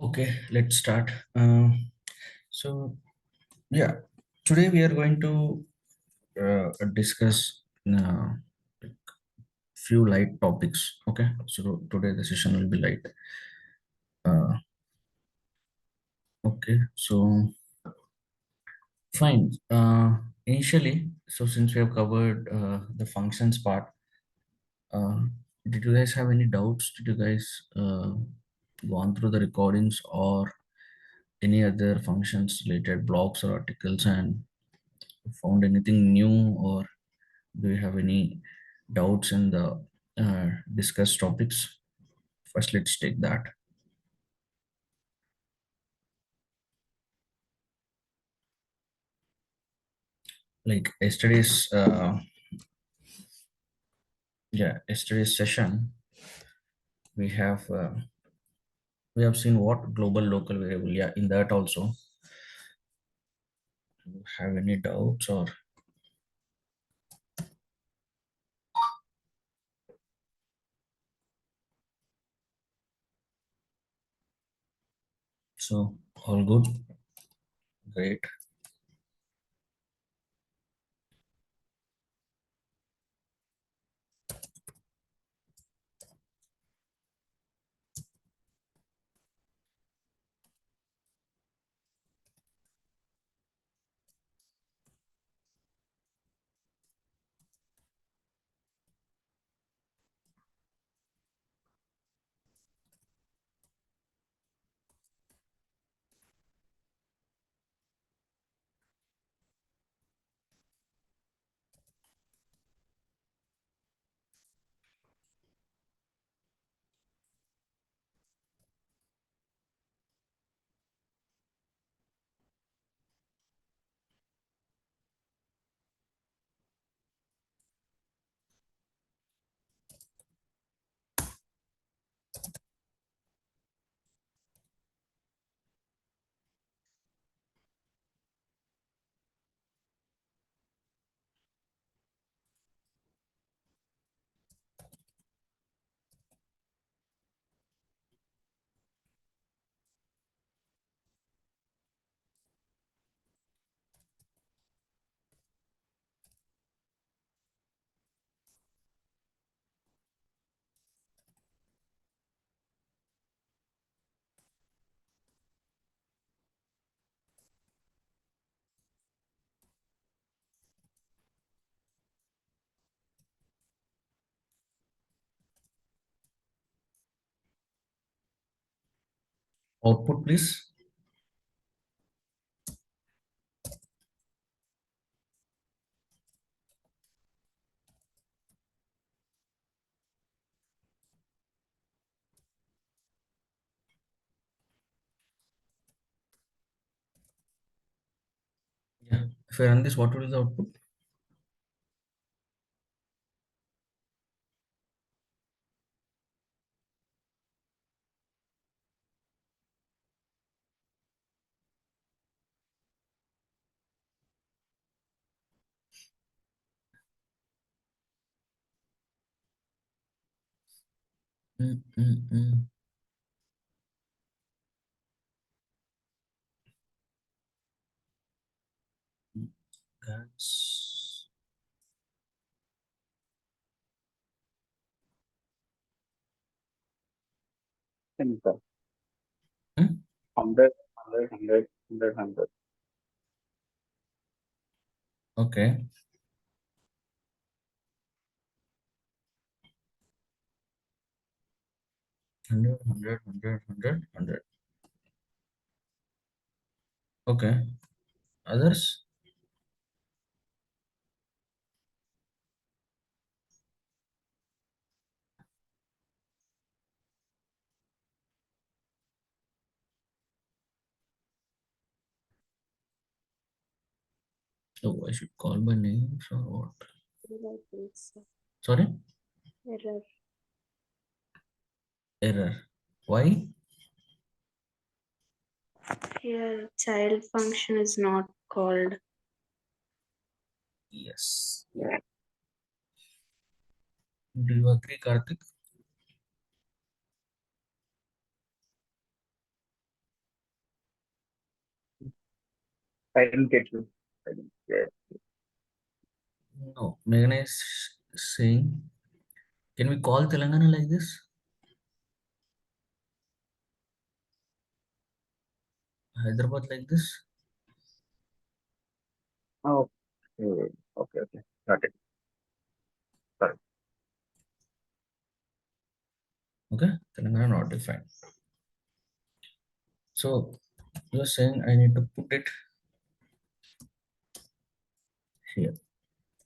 Okay, let's start. So, yeah, today we are going to discuss few light topics. Okay, so today the session will be light. Uh, okay, so fine. Initially, so since we have covered the functions part, uh, did you guys have any doubts? Did you guys gone through the recordings or any other functions related blogs or articles and found anything new, or do you have any doubts in the discussed topics? First, let's take that. Like yesterday's session, we have uh, we have seen what global local variable. Yeah, in that also, do you have any doubts or so? All good, great. Output, please. Yeah. If I run this, what will be the output? Mm, mm, mm. Guys. Simple. Hmm? 100, 100, 100, 100, 100. Okay. 100, 100, 100, 100, 100. Okay. Others? Oh, I should call by names or what? I think so. Sorry? Error. Error. Why? Here, child function is not called. Yes. Do you agree, Karthik? I didn't get you. I didn't get. No, Meghna is saying, can we call Telangana like this? Hyderabad like this? Okay. Okay. Okay. Got it. Sorry. Okay, Telangana not defined. So you're saying I need to put it here,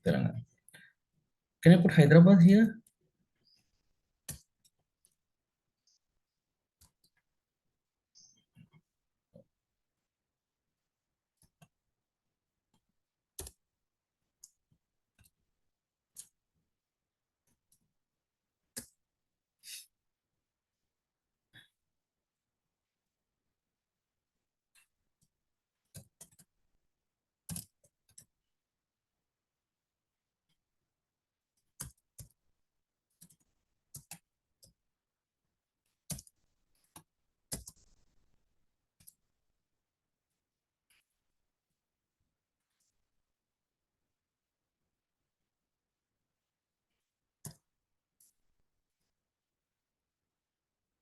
Telangana. Can I put Hyderabad here?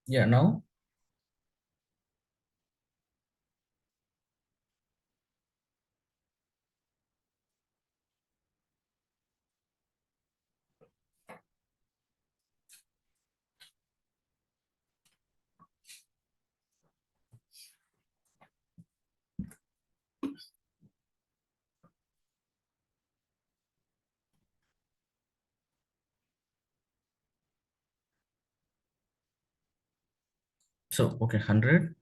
Yeah, now. So okay, 100.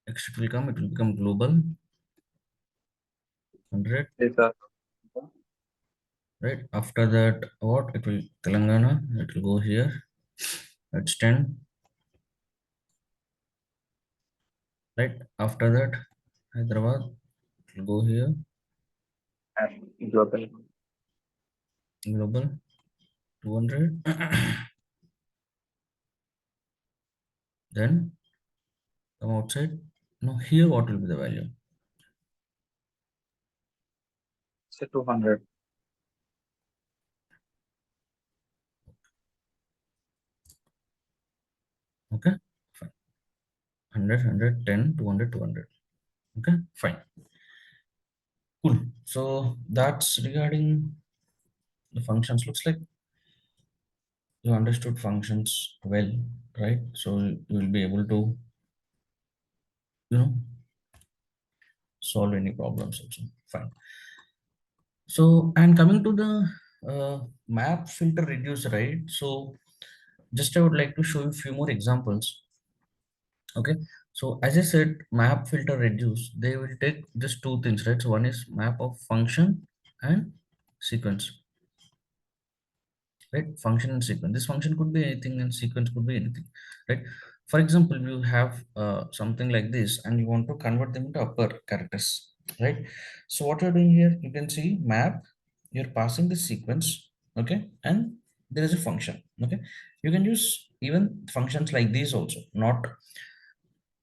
Next it will come. It will become global. 100. Yes, sir. Right. After that, what it will Telangana. It will go here. That's 10. Right. After that, Hyderabad. It will go here. And global. Global 200. Then come outside. Now here, what will be the value? Say 200. Okay. Fine. 100, 200, 200. Okay. Fine. Cool. So that's regarding the functions. Looks like you understood functions well, right? So you will be able to, you know, solve any problems also. Fine. So, and coming to the map filter reduce, right? So just I would like to show you a few more examples. Okay. So as I said, map filter reduce, they will take just two things, right? So one is map of function and sequence, right? Function and sequence. This function could be anything and sequence could be anything, right? For example, you have something like this and you want to convert them into upper characters, right? So what you're doing here, you can see map, you're passing the sequence, okay, and there is a function, okay. You can use even functions like these also, not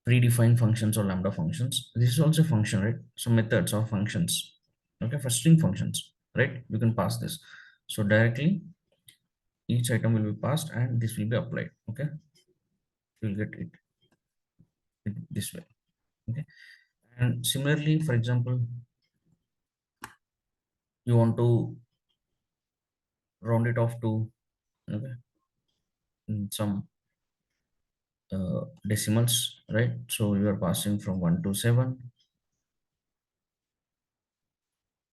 predefined functions or lambda functions. This is also a function, right? So methods or functions, okay, for string functions, right? You can pass this. So directly each item will be passed and this will be applied, okay. You will get it this way, okay. And similarly, for example, you want to round it off to, okay, some decimals, right? So you are passing from 1 to 7,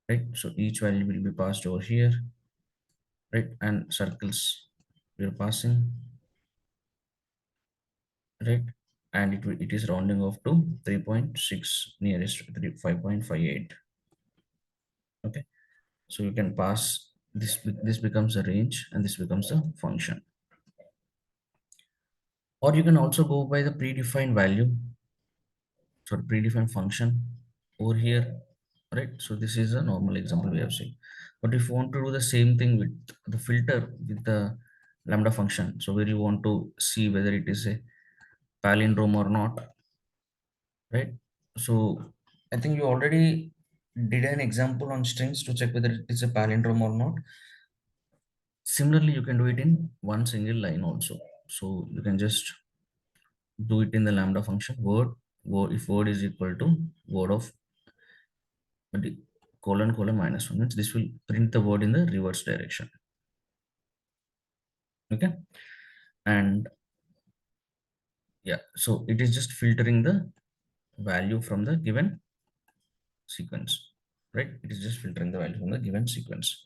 right? So each value will be passed over here, right? And circles we are passing, right? And it is rounding off to 3.6, nearest 5.58, okay. So you can pass this, this becomes a range and this becomes a function. Or you can also go by the predefined value, so predefined function over here, right? So this is a normal example we have seen. But if you want to do the same thing with the filter with the lambda function, so where you want to see whether it is a palindrome or not, right? So I think you already did an example on strings to check whether it is a palindrome or not. Similarly, you can do it in one single line also. So you can just do it in the lambda function word, if word is equal to word of colon colon minus one, means this will print the word in the reverse direction. Okay. And yeah, so it is just filtering the value from the given sequence, right? It is just filtering the value from the given sequence.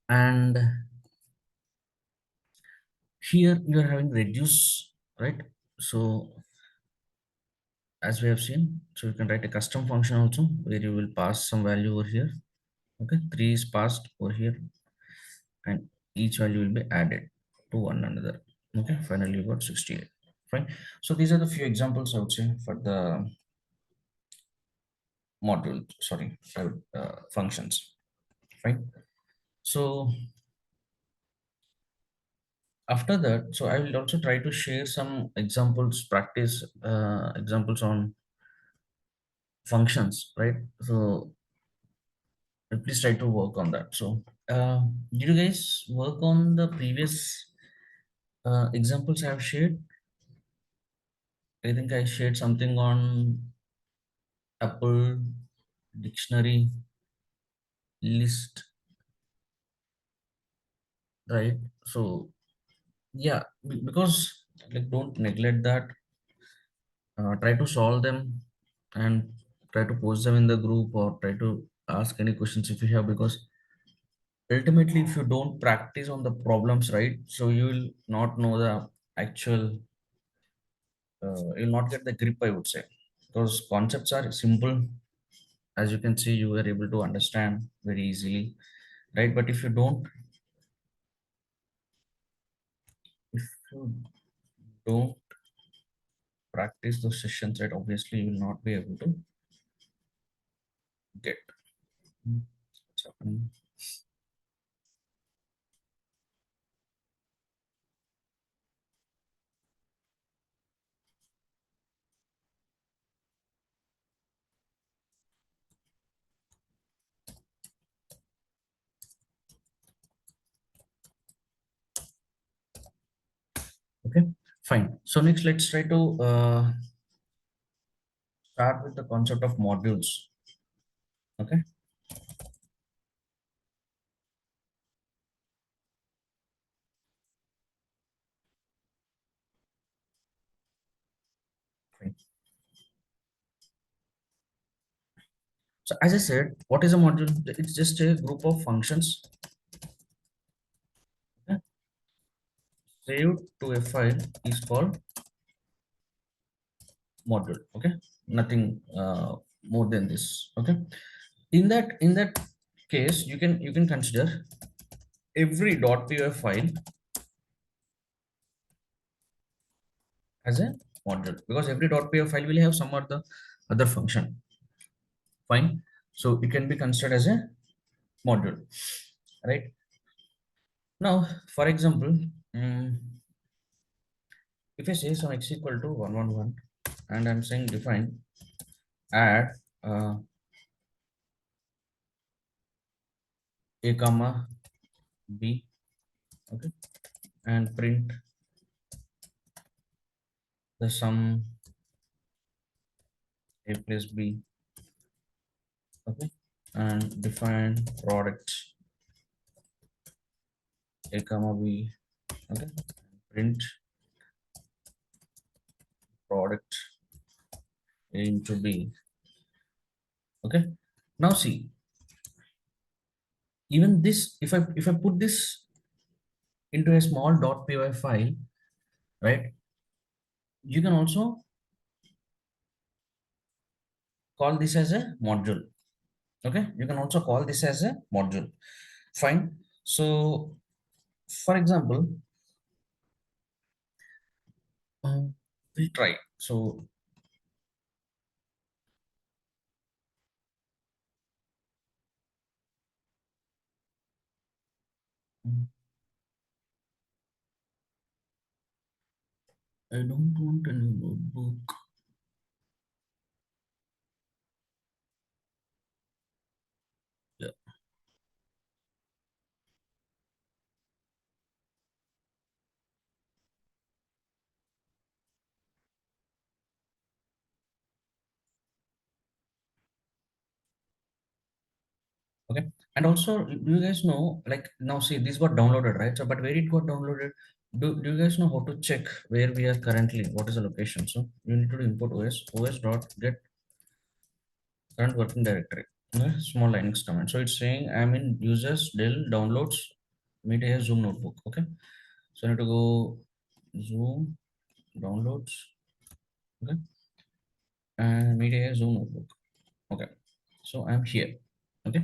And here you are having reduce, right? So as we have seen, so you can write a custom function also where you will pass some value over here. Okay, 3 is passed over here, and each value will be added to one another. Okay, finally you got 68. Fine. So these are the few examples I would say for the module, sorry, functions. Fine. So after that, so I will also try to share some examples, practice examples on functions, right? So please try to work on that. So did you guys work on the previous examples I have shared? I think I shared something on Apple, dictionary, list, right? So yeah, because like don't neglect that. Try to solve them and try to post them in the group or try to ask any questions if you have, because ultimately if you don't practice on the problems, right, so you will not know the actual you'll not get the grip, I would say, because concepts are simple. As you can see, you were able to understand very easily, right? But if you don't practice those sessions, right, obviously you will not be able to get what's happening. Okay, fine. So next, let's try to start with the concept of modules. Okay, fine. So as I said, what is a module? It's just a group of functions, okay, saved to a file is called module. Okay, nothing more than this. Okay, in that case, you can consider every .py file as a module, because every .py file will have some other function. Fine. So it can be considered as a module, right? Now, for example, if I say some x equal to 111 and I'm saying define add a comma b, okay, and print the sum a plus b, okay, and define product a comma b, okay, print product a into b, okay. Now see, even this, if I put this into a small .py file, right, you can also call this as a module. Okay, you can also call this as a module. Fine. So for example, we'll try. So mm, I don't want any notebook. And also, do you guys know, like now see this got downloaded, right? So but where it got downloaded, do you guys know how to check where we are currently, what is the location? So you need to do import os dot get current working directory. Okay, small Linux command. So it's saying I'm in users Dell downloads media Zoom notebook. Okay, so I need to go Zoom downloads. Okay, and media Zoom notebook. Okay, so I'm here. Okay,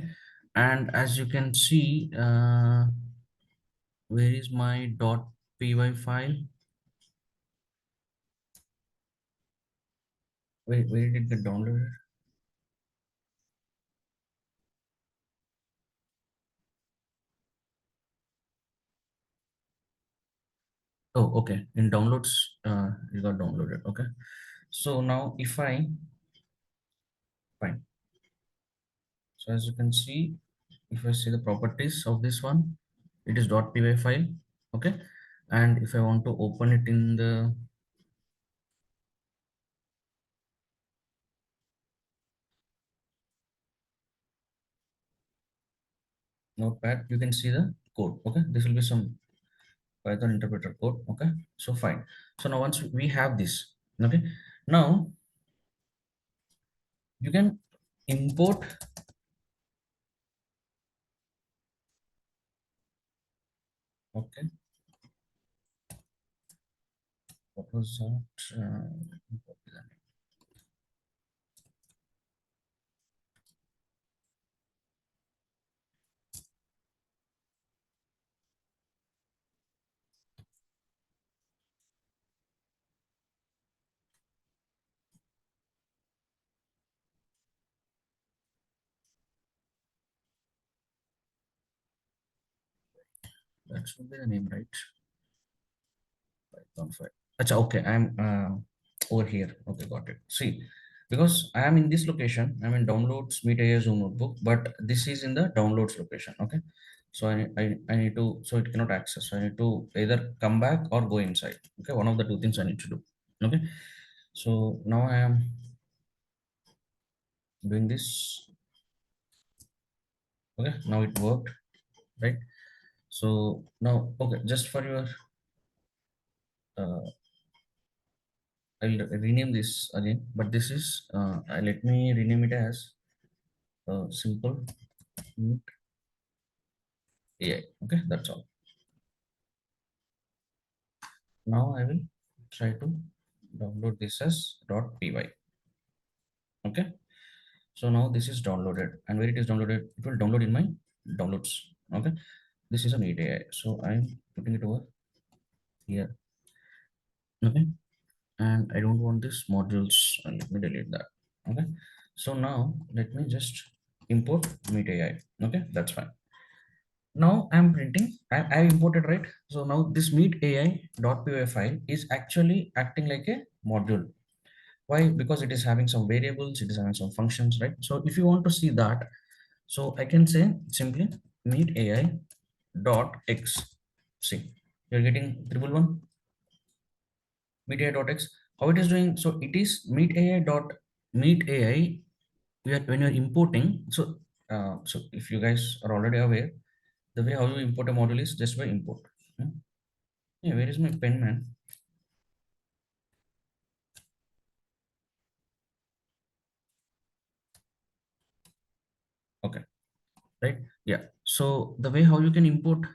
and as you can see, where is my .py file? Where did it get downloaded? Oh, okay. In downloads, it got downloaded. Okay. So now if I fine. So as you can see, if I see the properties of this one, it is .py file. Okay. And if I want to open it in the notepad, you can see the code. Okay. This will be some Python interpreter code. Okay. So fine. So now once we have this, okay. Now you can import. Okay. What was that? Copy that. That should be the name, right? Python 5. Acha, okay, I'm over here. Okay, got it. See, because I am in this location, I'm in downloads meet AI Zoom notebook, but this is in the downloads location. Okay, so I need to, so it cannot access. So I need to either come back or go inside. Okay, one of the two things I need to do. Okay, so now I am doing this. Okay, now it worked, right? So now, okay, just for your, uh, I'll rename this again, but this is, let me rename it as simple Meet AI. Okay, that's all. Now I will try to download this as .py. Okay, so now this is downloaded, and where it is downloaded, it will download in my downloads. Okay, this is a Meet AI, so I'm putting it over here. Okay, and I don't want this modules. Let me delete that. Okay, so now let me just import Meet AI. Okay, that's fine. Now I'm printing. I imported, right. So now this meet AI.py file is actually acting like a module. Why? Because it is having some variables, it is having some functions, right? So if you want to see that, so I can say simply meet AI dot x. See, you're getting triple one meet AI dot x. How it is doing? So it is meet AI dot meet AI. When you're importing, so if you guys are already aware, the way how you import a module is just by import. Hmm? Yeah, where is my pen, man? Okay, right. Yeah. So the way how you can import.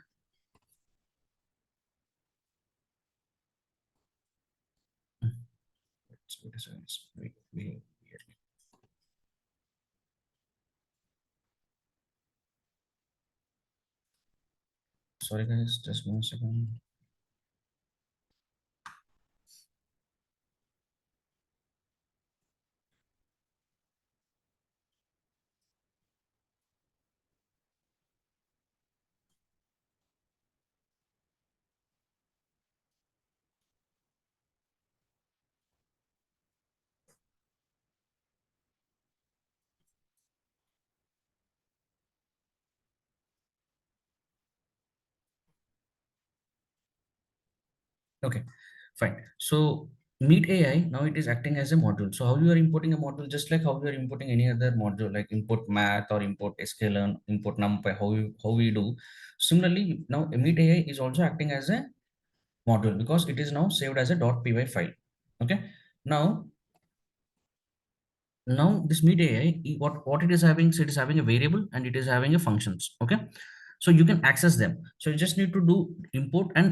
Hmm, wait a second. Wait. Sorry guys, just 1 second. Okay, fine. So Meet AI, now it is acting as a module. So how you are importing a module, just like how you are importing any other module, like import math or import sklearn, import numpy, how we do. Similarly, now Meet AI is also acting as a module because it is now saved as a .py file. Okay. Now this Meet AI, what it is having, so it is having a variable and it is having a functions. Okay. So you can access them. So you just need to do import and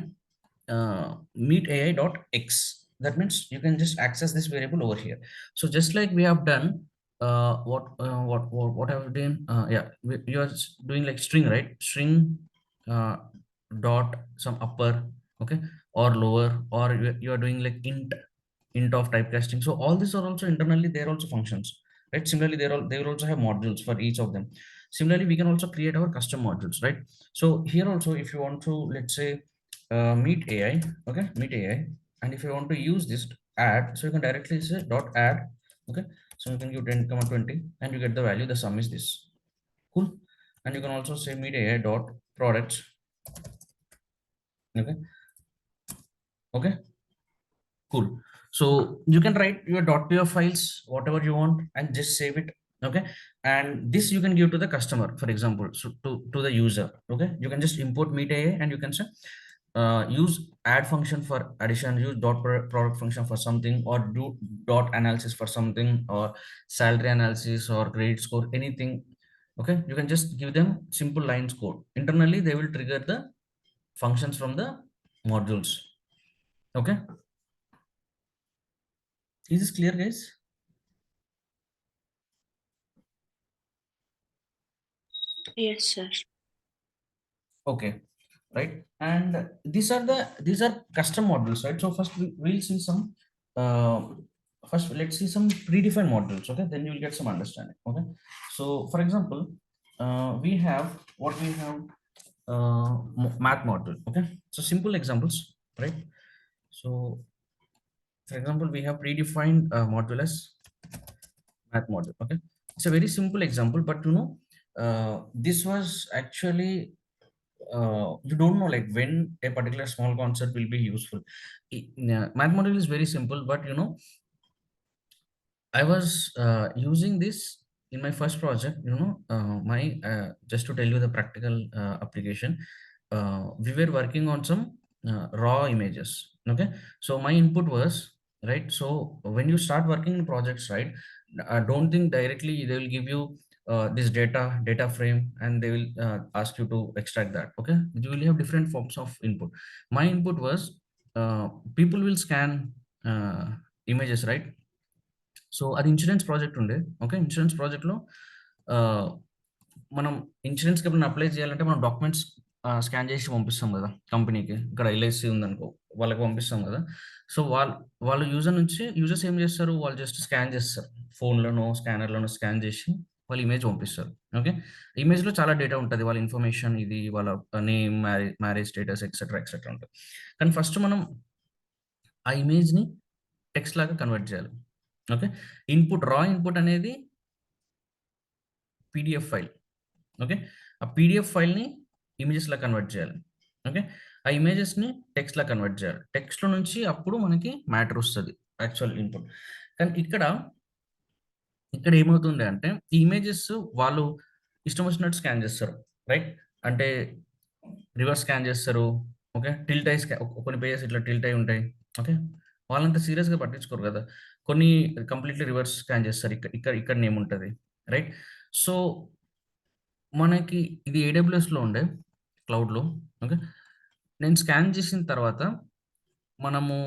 meet AI dot x. That means you can just access this variable over here. So just like we have done, what have we done? Yeah, you are doing like string, right? String uh, dot some upper, okay, or lower, or you are doing like int of typecasting. So all these are also internally, they're also functions, right? Similarly, they will also have modules for each of them. Similarly, we can also create our custom modules, right? So here also, if you want to, let's say, meet AI, okay, meet AI, and if you want to use this add, so you can directly say dot add, okay. So you can give 10, 20, and you get the value. The sum is this, cool. And you can also say meet AI dot products, okay, okay. Cool. So you can write your .py files, whatever you want, and just save it. Okay. And this you can give to the customer, for example, so to the user. Okay. You can just import meet AI and you can say, use add function for addition, use product function for something, or do dot analysis for something, or salary analysis or grade score, anything. Okay. You can just give them simple lines code. Internally, they will trigger the functions from the modules. Okay. Is this clear, guys? Yes, sir. Okay, right. And these are custom models, right? So first we'll see some uh, first let's see some predefined models. Okay, then you'll get some understanding. Okay, so for example, we have what we have, math model. Okay, so simple examples, right? So for example, we have predefined module as math model. Okay, it's a very simple example, but this was actually, you don't know like when a particular small concept will be useful. Math model is very simple, but I was using this in my first project. My just to tell you the practical application. We were working on some raw images. Okay, so my input was right. So when you start working in projects, right, don't think directly they will give you this data frame and they will ask you to extract that. Okay, you will have different forms of input. My input was, people will scan images, right? So అది insurance project ఉండే. Okay, insurance ప్రాజెక్ట్లో మనం ఇన్సూరెన్స్కి ఎప్పుడైనా apply చేయాలంటే మనం documents scan చేసి పంపిస్తాం కదా కంపెనీకి. ఇక్కడ ఎల్ఐసి ఉందనుకో, వాళ్ళకి పంపిస్తాం కదా. సో వాళ్ళు యూజర్స్ ఏం చేస్తారు, వాళ్ళు జస్ట్ స్కాన్ చేస్తారు, ఫోన్లోనో స్కానర్లోనో స్కాన్ చేసి వాళ్ళు ఇమేజ్ పంపిస్తారు. ఓకే, ఇమేజ్లో చాలా డేటా ఉంటుంది, వాళ్ళ ఇన్ఫర్మేషన్, ఇది వాళ్ళ name, marriage status, etcetera etcetera ఉంటుంది. కానీ ఫస్ట్ మనం ఆ ఇమేజ్ని టెక్స్ట్ లాగా కన్వర్ట్ చేయాలి. ఓకే, రా ఇన్పుట్ అనేది పీడిఎఫ్ ఫైల్. ఓకే, ఆ పీడిఎఫ్ ఫైల్ని ఇమేజెస్లా కన్వర్ట్ చేయాలి. ఓకే, ఆ ఇమేజెస్ని టెక్స్ట్లా కన్వర్ట్ చేయాలి. టెక్స్ట్లో నుంచి అప్పుడు మనకి మ్యాటర్ వస్తుంది, యాక్చువల్ ఇన్పుట్. కానీ ఇక్కడ ఏమవుతుంది అంటే ఈ ఇమేజెస్ వాళ్ళు ఇష్టం వచ్చినట్టు స్కాన్ చేస్తారు, రైట్? అంటే రివర్స్ స్కాన్ చేస్తారు. ఓకే, టిల్ట్ అయి కొన్ని పేజెస్ ఇట్లా టిల్ట్ అయి ఉంటాయి. ఓకే, వాళ్ళంతా సీరియస్గా పట్టించుకోరు కదా. కొన్ని కంప్లీట్లీ రివర్స్ స్కాన్ చేస్తారు, ఇక్కడ నేమ్ ఉంటుంది, రైట్? సో మనకి ఇది ఏడబ్ల్యూఎస్లో ఉండే క్లౌడ్లో. ఓకే, నేను స్కాన్ చేసిన తర్వాత మనము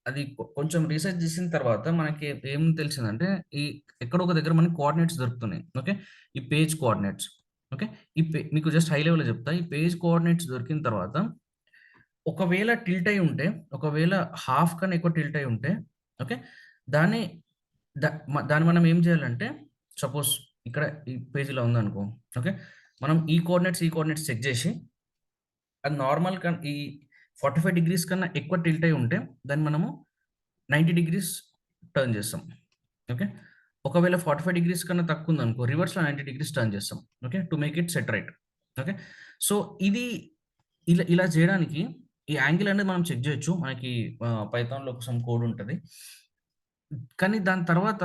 అది కొంచెం రీసెర్చ్ చేసిన తర్వాత మనకి ఏం తెలిసిందంటే, ఈ ఎక్కడో ఒక దగ్గర మనకి కోఆర్డినేట్స్ దొరుకుతున్నాయి. ఓకే, ఈ పేజ్ కోఆర్డినేట్స్. ఓకే, మీకు జస్ట్ హై లెవెల్లో చెప్తా. ఈ పేజ్ కోఆర్డినేట్స్ దొరికిన తర్వాత ఒకవేళ టిల్ట్ అయి ఉంటే, ఒకవేళ హాఫ్ కన్నా ఎక్కువ టిల్ట్ అయి ఉంటే, ఓకే, దాన్ని దాన్ని మనం ఏం చేయాలంటే, సపోజ్ ఇక్కడ ఈ పేజీలో ఉందనుకో. ఓకే, మనం ఈ కోఆర్డినేట్స్ చెక్ చేసి, అది నార్మల్ ఈ 45 డిగ్రీస్ కన్నా ఎక్కువ టిల్ట్ అయి ఉంటే దాన్ని మనము 90 డిగ్రీస్ టర్న్ చేస్తాం. ఓకే, ఒకవేళ 45 డిగ్రీస్ కన్నా తక్కువ ఉందనుకో, రివర్స్లో 90 డిగ్రీస్ టర్న్ చేస్తాం. Okay, to make it set right. Okay, so ఇది ఇలా చేయడానికి ఈ యాంగిల్ అనేది మనం చెక్ చేయొచ్చు. మనకి పైథాన్‌లో సమ్ కోడ్ ఉంటది. కానీ దాని తర్వాత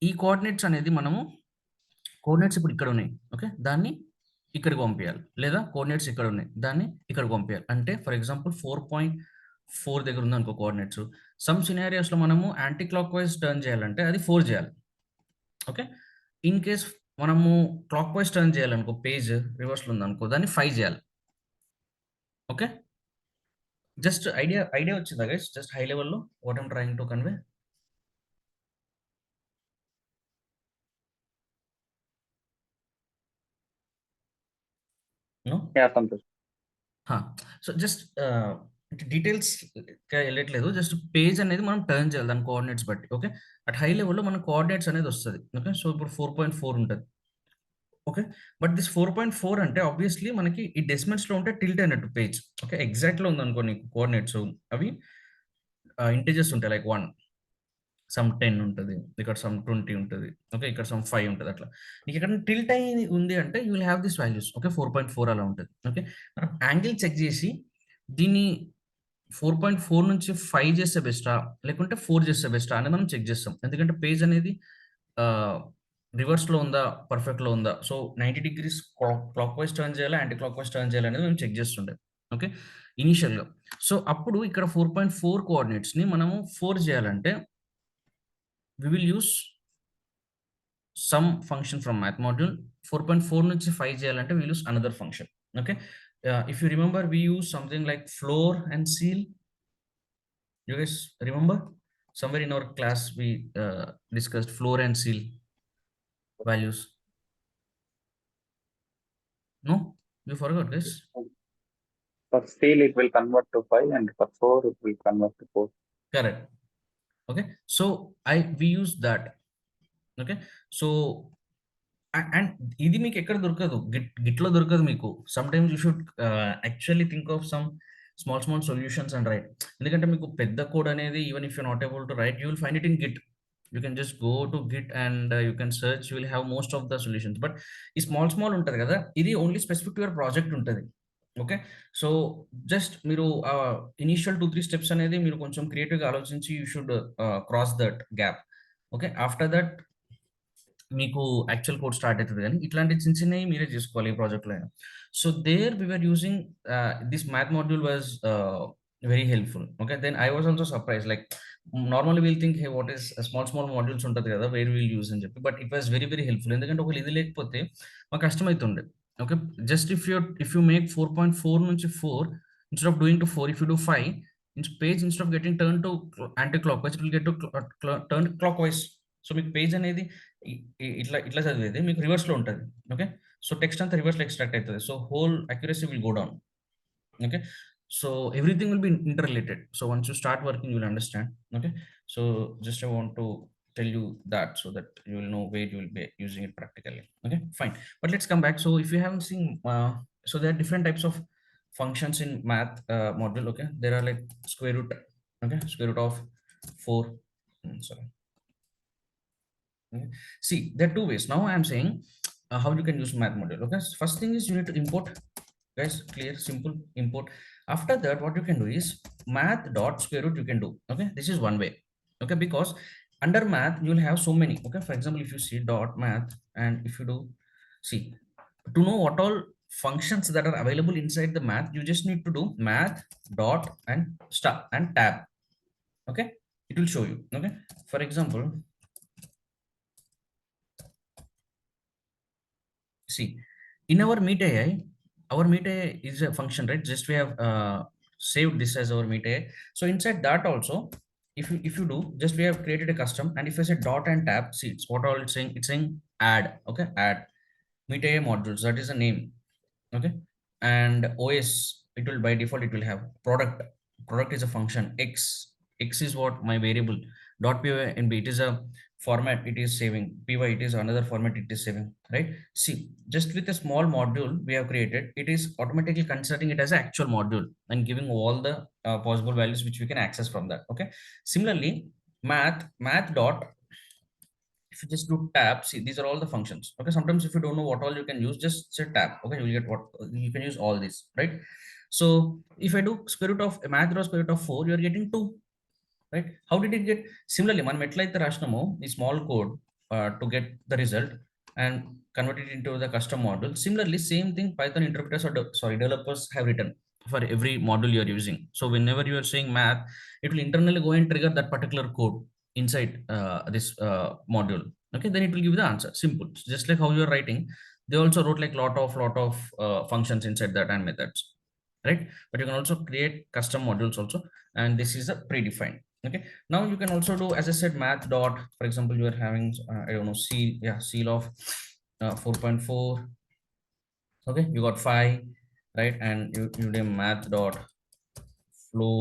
ఈ కోఆర్డినేట్స్ అనేది మనము కోఆర్డినేట్స్ ఇప్పుడు ఇక్కడ ఉన్నాయి. ఓకే. దాన్ని ఇక్కడికి పంపియాలి. లేదా కోఆర్డినేట్స్ ఇక్కడ ఉన్నాయి. దాన్ని ఇక్కడికి పంపియాలి. అంటే ఫర్ ఎగ్జాంపుల్ 4.4 దగ్గర ఉందనుకో కోఆర్డినేట్స్. సమ్ సినారియోస్‌లో మనము యాంటీ క్లాక్‌వైస్ టర్న్ చేయాలంటే అది 4 చేయాలి. ఓకే. ఇన్ కేస్ మనము క్లాక్‌వైస్ టర్న్ చేయాలనుకో పేజ్ రివర్స్‌లో ఉందనుకో దాన్ని 5 చేయాలి. ఓకే. జస్ట్ ఐడియా వచ్చిందా గైస్? జస్ట్ హై లెవెల్‌లో what I'm trying to convey. No? Yeah, Santosh. హా! సో జస్ట్ డీటెయిల్స్‌గా ఎళ్ళట్లేదు. జస్ట్ పేజ్ అనేది మనం టర్న్ చేయాలి దాని కోఆర్డినేట్స్ బట్టి. ఓకే. అట్ హై లెవెల్‌లో మనకు కోఆర్డినేట్స్ అనేది వస్తది. ఓకే. సో ఇప్పుడు 4.4 ఉంటది. ఓకే. బట్ దిస్ 4.4 అంటే ఆబ్వియస్‌లీ మనకి ఈ డెసిమల్స్‌లో ఉంటే టిల్ట్ అయినట్టు పేజ్. ఓకే. ఎగ్జాక్ట్‌లో ఉందనుకో నీకు కోఆర్డినేట్స్ అవి ఇంటిజర్స్ ఉంటాయి. లైక్ 1 సమ్ 10 ఉంటది. ఇక్కడ సమ్ 20 ఉంటది. ఓకే. ఇక్కడ సమ్ 5 ఉంటది అట్లా. నీకు ఎక్కడైనా టిల్ట్ అయ్యి ఉంది అంటే you will have this values. Okay. 4.4 అలా ఉంటది. ఓకే. మనం యాంగిల్ చెక్ చేసి దీన్ని 4.4 నుంచి 5 చేస్తే బెస్టా? లేకుంటే 4 చేస్తే బెస్టా? అనేది మనం చెక్ చేస్తాం. ఎందుకంటే పేజ్ అనేది ఆహ్, రివర్స్‌లో ఉందా? పర్ఫెక్ట్‌లో ఉందా? So 90 degrees clock vice turn చేయాలా? యాంటీ క్లాక్ వైస్ టర్న్ చేయాలా? అనేది మేము చెక్ చేస్తుండే. ఓకే. ఇనీషియల్‌గా. సో అప్పుడు ఇక్కడ 4.4 కోఆర్డినేట్స్‌ని మనము 4 చేయాలంటే we will use some function from math module. 4.4 నుంచి 5 చేయాలంటే we will use another function. Okay. If you remember we use something like floor and ceil. You guys remember? Somewhere in our class we discussed floor and seal values. No? You forgot, guys? For steel, it will convert to 5, and for 4, it will convert to 4. Correct. Okay. So we use that. Okay. So and ఇది మీకు ఎక్కడ దొరకదు. గిట్‌లో దొరకదు మీకు. Sometimes you should actually think of some small solutions and right. ఎందుకంటే మీకు పెద్ద code అనేది even if you not able to right you will find it in Git. You can just go to Git and you can search. You will have most of the solutions. But ఈ small ఉంటది కదా! ఇది only specific to your project ఉంటది. Okay. So just మీరు initial 2, 3 steps అనేది మీరు కొంచెం క్రియేటివ్‌గా ఆలోచించి you should cross that gap. Okay. After that మీకు యాక్చువల్ కోడ్ స్టార్ట్ అవుతది గానీ, ఇట్లాంటి చిన్నయి మీరే జేసుకోవాలి ఏ ప్రాజెక్ట్‌లో అయినా. So, there we were using this math module was very helpful. Okay. Then I was also surprised like normally we'll think hey what is small modules ఉంటది గదా! వేర్ విల్ యూజ్ అని చెప్పి. But it was very helpful. ఎందుకంటే ఒకవేళ ఇది లేకపోతే మాకు కష్టమైతుండే. Okay. Just if you make 4.4 నుంచి 4 instead of doing to 4 if you do 5 instead of getting turn to anticlockwise it will get to turn clockwise. So, మీకు page అనేది ఇ ఇ ఇట్లా చదివేది మీకు రివర్స్‌లో ఉంటది. ఓకే. సో, టెక్స్ట్ అంతా రివర్స్‌లో ఎక్స్ట్రాక్ట్ అయితది. So, whole accuracy will go down. Okay. So everything will be interrelated. So once you start working you will understand. Okay. So just I want to tell you that so that you will know where you will be using it practically. Okay, fine. But let's come back. So if you haven't seen so there are different types of functions in math module. Okay, there are like square root. Okay, square root of 4. Sorry. Okay. See, there are two ways. Now I am saying how you can use math module. Okay, first thing is you need to import. Guys, clear, simple, import. After that what you can do is math dot square root you can do. Okay, this is one way. Okay, because under math you will have so many. Okay, for example, if you see dot math and if you do see to know what all functions that are available inside the math, you just need to do math dot and star and tab. Okay, it will show you. Okay, for example, see in our meet AI, our meet AI is a function, right? Just we have saved this as our meet AI. So inside that also, if you do, just we have created a custom, and if I say dot and tab, see it's what all it's saying add. Okay, add meet AI modules, that is a name. Okay, and OS, it will by default it will have product is a function. X is what my variable. Dot py and b, it is a format it is saving. Py, it is another format it is saving, right? See, just with a small module we have created, it is automatically considering it as an actual module and giving all the possible values which we can access from that. Okay, similarly math dot, if you just do tab, see these are all the functions. Okay, sometimes if you don't know what all you can use, just say tab. Okay, you will get what you can use all these, right? So if I do square root of math dot square root of 4, you're getting 2, right? How did it get? Similarly, మనం ఎట్లయితే రాసినామో ఈ small code to get the result and convert it into the custom module. Similarly, same thing Python interpreters or developers have written for every module you are using. So whenever you are saying math, it will internally go and trigger that particular code inside this module. Okay, then it will give you the answer. Simple. Just like how you are writing, they also wrote like lot of functions inside that and methods, right? But you can also create custom modules also, and this is a predefined. Okay, now you can also do, as I said, math dot, for example, you are having I don't know, seal, yeah, seal of 4.4. Okay, you got 5, right? And you name math dot floor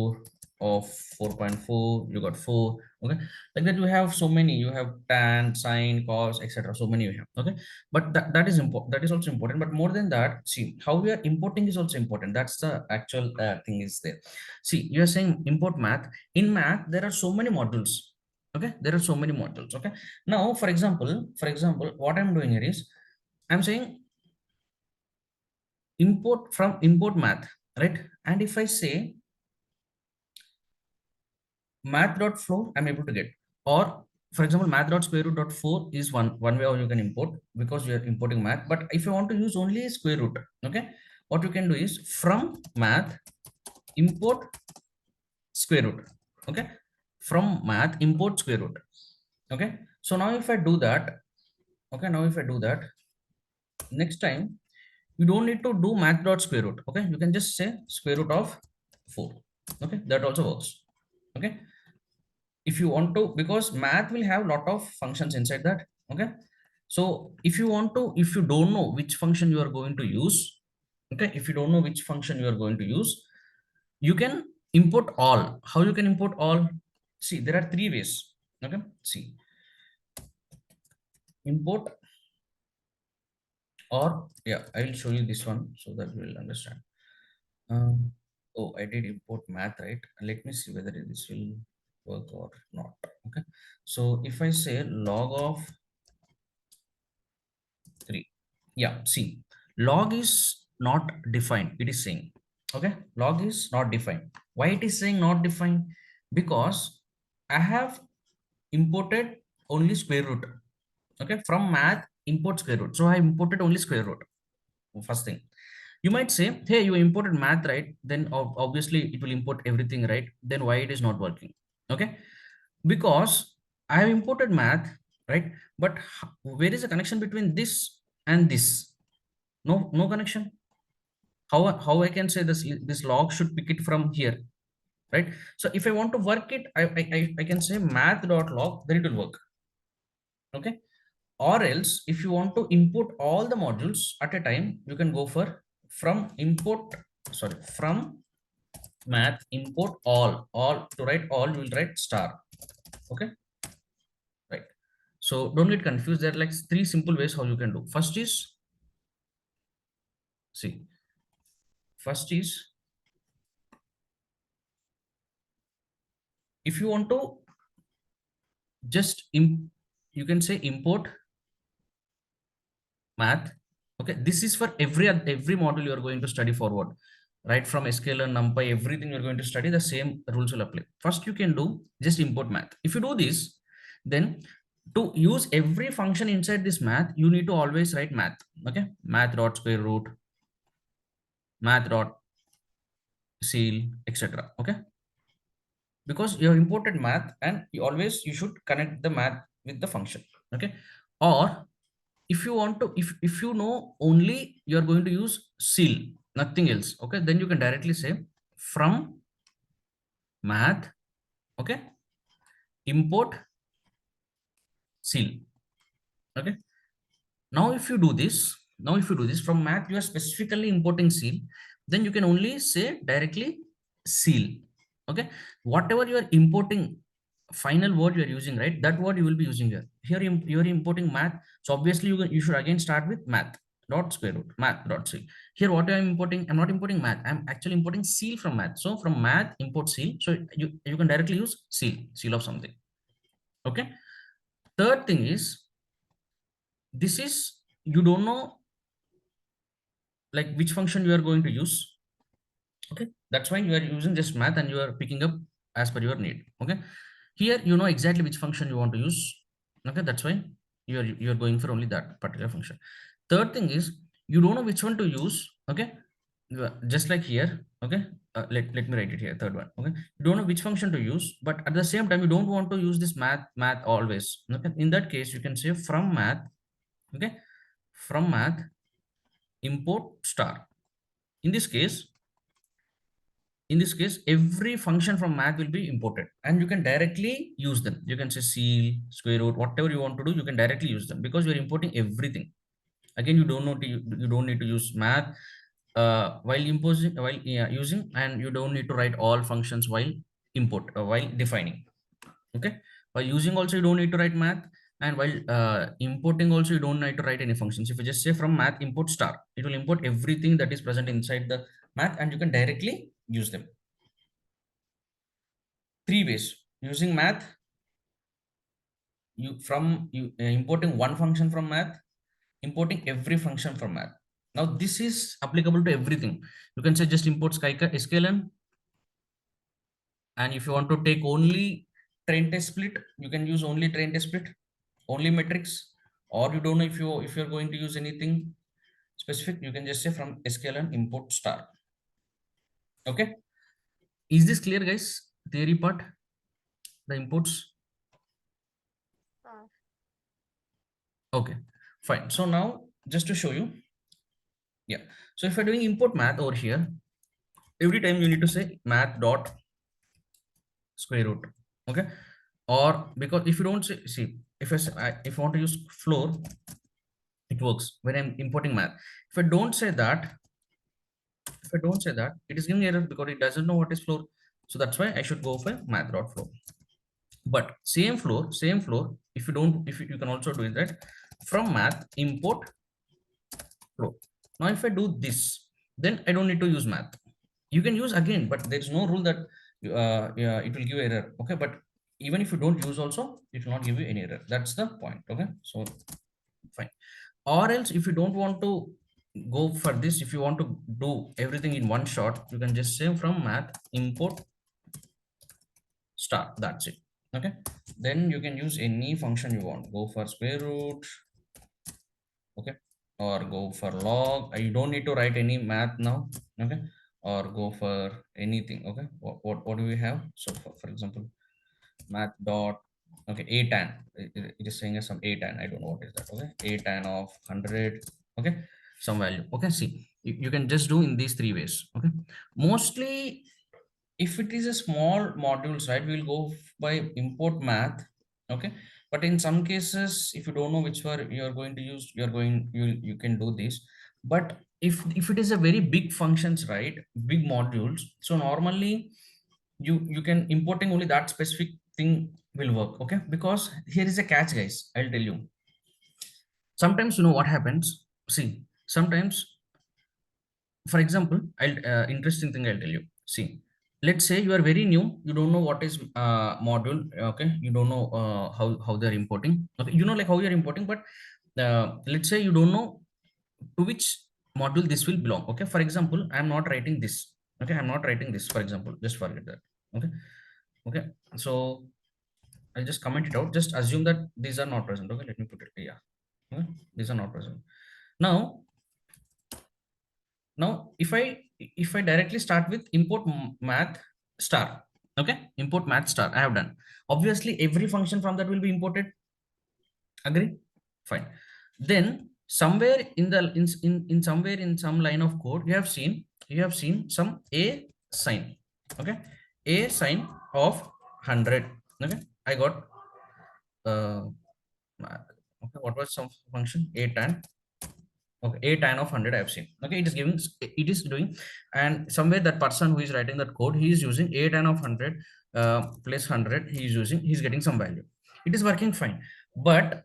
of 4.4, you got 4. Okay, like that you have so many, you have tan, sine, cos, etc. So many you have. Okay, but that is important, that is also important. But more than that, see how we are importing is also important. That's the actual thing is there. See, you are saying import math. In math there are so many modules. Okay, there are so many modules. Okay, now for example what I'm doing here is I'm saying import from import math, right? And if I say math.flow, I'm able to get. Or for example, math dot square root dot 4 is one way how you can import, because you are importing math. But if you want to use only square root, okay, what you can do is from math import square root. Okay, from math import square root. Okay, so now if I do that, okay, now if I do that, next time you don't need to do math dot square root. Okay, you can just say square root of 4. Okay, that also works. Okay, if you want to, because math will have lot of functions inside that. Okay, so if you want to, if you don't know which function you are going to use, okay, if you don't know which function you are going to use, you can import all. How you can import all? See, there are three ways. Okay, see, import, or yeah, I will show you this one so that you will understand. Oh, I did import math, right? Let me see whether this will work or not. Okay, so if I say log of 3, yeah, see, log is not defined, it is saying. Okay, log is not defined. Why it is saying not defined? Because I have imported only square root. Okay, from math import square root, so I imported only square root. First thing, you might say, hey, you imported math, right? Then obviously it will import everything, right? Then why it is not working? Okay, because I have imported math, right? But where is the connection between this and this? No connection. How I can say this log should pick it from here, right? So if I want to work it, I can say math dot log, then it will work. Okay, or else if you want to import all the modules at a time, you can go for from import, sorry, from math import all. To write all, you will write star. Okay, right? So don't get confused. There are like three simple ways how you can do. First is, see, first is, if you want to just you can say import math. Okay, this is for every module you are going to study forward, right? From SQL and NumPy, everything you're going to study, the same rules will apply. First you can do just import math. If you do this, then to use every function inside this math, you need to always write math. Okay, math dot square root, math dot seal, etc. Okay, because you have imported math, and you should connect the math with the function. Okay, or if you want to, if you know only you are going to use seal, nothing else, okay, then you can directly say from math, okay, import seal. Okay, now if you do this, from math you are specifically importing seal, then you can only say directly seal. Okay, whatever you are importing, final word you are using, right? That word you will be using here. Here you are importing math, so obviously you should again start with math dot square root, math dot seal. Here what I am importing, I'm not importing math, I'm actually importing seal from math. So from math import seal, so you can directly use seal of something. Okay, third thing is, this is, you don't know like which function you are going to use. Okay, that's why you are using just math and you are picking up as per your need. Okay, here you know exactly which function you want to use. Okay, that's why you're going for only that particular function. Third thing is you don't know which one to use. Okay, just like here. Okay, let me write it here. Third one. Okay, you don't know which function to use, but at the same time you don't want to use this math always. Okay, in that case you can say from math. Okay, from math import star. In this case, every function from math will be imported and you can directly use them. You can say seal, square root, whatever you want to do, you can directly use them because you're importing everything. Again, you don't know to, you don't need to use math while imposing, while using, and you don't need to write all functions while import, while defining. Okay, while using also you don't need to write math, and while importing also you don't need to write any functions. If you just say from math import star, it will import everything that is present inside the math and you can directly use them. Three ways using math. You importing one function from math, importing every function from math. Now this is applicable to everything. You can say just import skyln, and if you want to take only train test split, you can use only train test split, only metrics. Or you don't know if you're going to use anything specific, you can just say from skyln import star. Okay, is this clear, guys? Theory part, the imports. Uh, Okay, fine. So now just to show you, yeah. So if you're doing import math over here, every time you need to say math dot square root. Okay, or because if you don't say, see, if I want to use floor, it works when I'm importing math. If I don't say that, it is giving error because it doesn't know what is floor. So that's why I should go for math dot floor. But same floor. If you don't, if you can also do it, right, from math import floor. Now if I do this, then I don't need to use math. You can use again, but there is no rule that yeah, it will give error. Okay, but even if you don't use also, it will not give you any error. That's the point. Okay, so fine. Or else if you don't want to go for this, if you want to do everything in one shot, you can just say from math import star. That's it. Okay, then you can use any function you want. Go for square root. Okay, or go for log. You don't need to write any math now. Okay, or go for anything. Okay, what do we have? So for example, math dot, okay, a tan, it is saying as some a tan. I don't know what is that. Okay, a tan of 100. Okay, some value. Okay, see, you can just do in these three ways. Okay, mostly if it is a small modules, right, we'll go by import math. Okay, but in some cases if you don't know which one you're going to use, you can do this. But if it is a very big functions, right, big modules, so normally you can importing only that specific thing will work. Okay, because here is a catch, guys. I'll tell you. Sometimes you know what happens. See, sometimes, for example, I'll interesting thing I'll tell you. See, let's say you are very new, you don't know what is module. Okay, you don't know how they're importing. Okay, you know like how you're importing, but let's say you don't know to which module this will belong. Okay, for example, I'm not writing this. Okay, I'm not writing this, for example, just forget that. Okay, okay, so I'll just comment it out. Just assume that these are not present. Okay, let me put it, yeah. Okay, these are not present. Now, if I directly start with import math star. Okay, import math star, I have done. Obviously every function from that will be imported. Agree? Fine. Then somewhere in the in somewhere in some line of code, you have seen some a sign. Okay, a sign of 100. Okay, I got math. Okay, what was some function a tan. Okay, a tan of 100 I have seen. Okay, it is giving, it is doing, and somewhere that person who is writing that code, he is using a tan of 100 plus 100. He is using, he is getting some value. It is working fine, but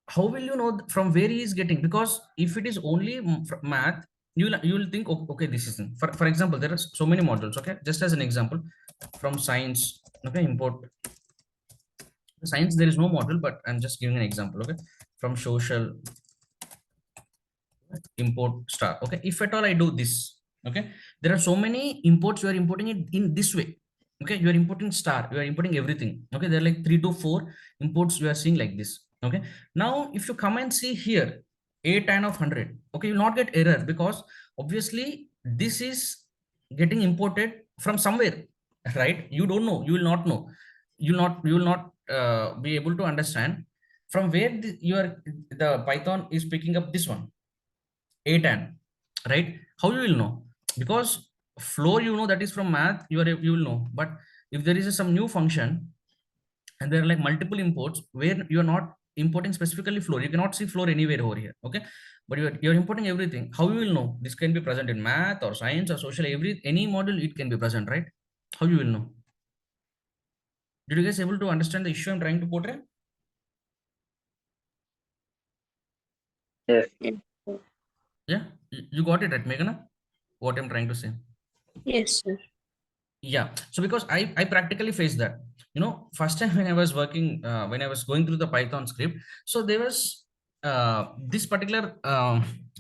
how will you know from where he is getting? Because if it is only math, you will think, okay, this is for example, there are so many modules. Okay, just as an example, from science. Okay, import science, there is no module, but I'm just giving an example. Okay, from social, import star. Okay, if at all I do this, okay, There are so many imports, you are importing it in this way. Okay, you are importing star, you are importing everything. Okay, there are like 3 to 4 imports you are seeing like this. Okay, now if you come and see here a tan of 100, okay, you will not get error, because obviously this is getting imported from somewhere, right? You don't know, you will not know, you will not be able to understand from where the Python is picking up this one a tan, right? How you will know? Because floor, you know, that is from math, you will know. But if there is some new function and there are like multiple imports where you are not importing specifically floor, you cannot see floor anywhere over here. Okay, but you're importing everything. How you will know? This can be present in math or science or social, any module it can be present, right? How you will know? Did you guys able to understand the issue I'm trying to portray? Yes. Yes, sir. Yeah, you got it right, Meghana, what I'm trying to say? Yes, sir. Yeah, so because I practically faced that, you know, first time when I was working, when I was going through the Python script. So there was this particular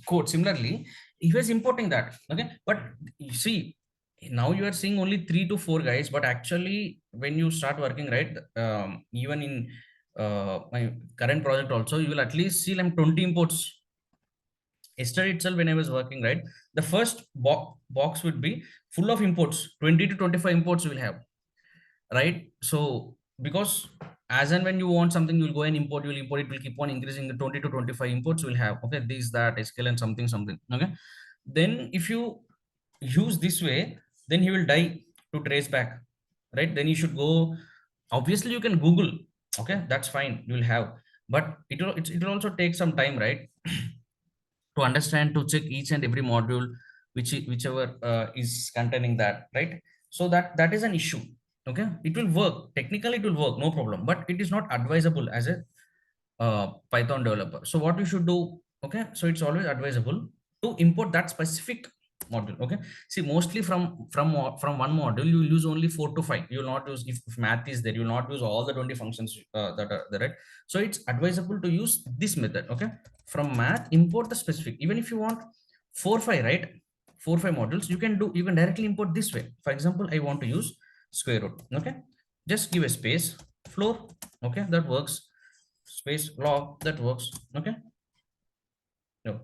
code. Similarly, he was importing that. Okay, but you see, now you are seeing only 3 to 4 guys, but actually when you start working, right, even in my current project also, you will at least see like 20 imports. Yesterday itself when I was working, right, the first box would be full of imports. 20 to 25 imports will have, right? So because as and when you want something, you will go and import, you will import, it will keep on increasing. The 20 to 25 imports will have, okay, this, that, SQL and something. Okay, then if you use this way, then he will die to trace back, right? Then you should go, obviously you can Google, okay, that's fine, you will have, but it will also take some time, right? To understand, to check each and every module whichever is containing that, right? So that is an issue. Okay, it will work technically, it will work, no problem, but it is not advisable as a Python developer. So what you should do? Okay, so it's always advisable to import that specific module. Okay, see, mostly from one module you will use only 4 to 5. You will not use, if math is there, you will not use all the 20 functions that are there, right? So it's advisable to use this method. Okay, from math import the specific. Even if you want 4 5, right, 4 5 modules, you can directly import this way. For example, I want to use square root. Okay, just give a space, floor. Okay, that works. Space log, that works. Okay, no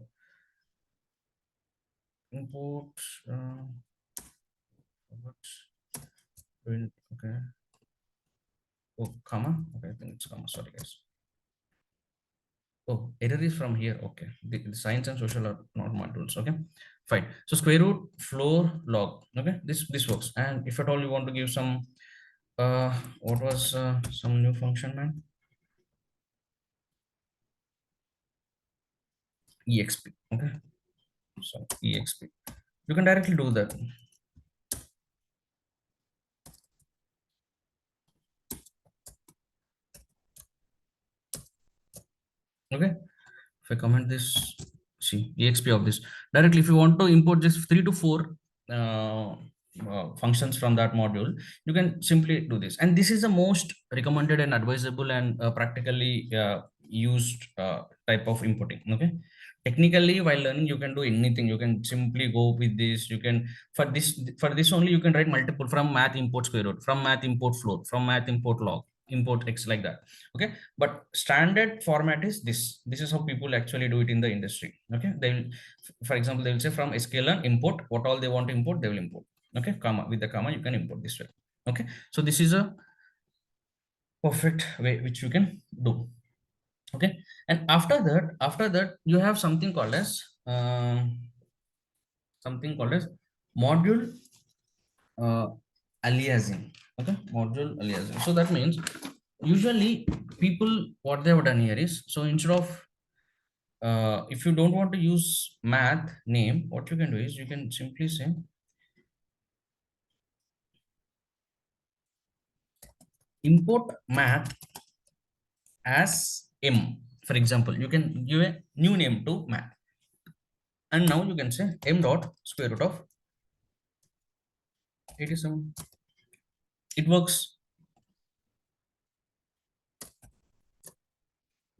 import print. Okay, oh, comma. Okay, I think it's comma, sorry guys. Oh, error is from here. Okay, the science and social are not modules. Okay, fine. So square root, floor, log. Okay, this works. And if at all you want to give some what was some new function, man? Exp. Okay, so exp, you can directly do that. Okay, if I comment this, see exp of this directly. If you want to import just 3 to 4 functions from that module, you can simply do this. And this is the most recommended and advisable and practically used type of importing. Okay, technically while learning you can do anything. You can simply go with this. You can, for this only, you can write multiple, from math import square root, from math import floor, from math import log, import x, like that. Okay, but standard format is this. This is how people actually do it in the industry. Okay, they will, for example, they will say from sklearn import what all they want to import, they will import. Okay, comma, with the comma you can import this way. Okay, so this is a perfect way which you can do. Okay, and after that you have something called as module uh, aliasing. Okay, module aliasing. So that means usually people, what they have done here is, so instead of if you don't want to use math name, what you can do is you can simply say import math as m. For example, you can give a new name to math, and now you can say m dot square root of 87. It works.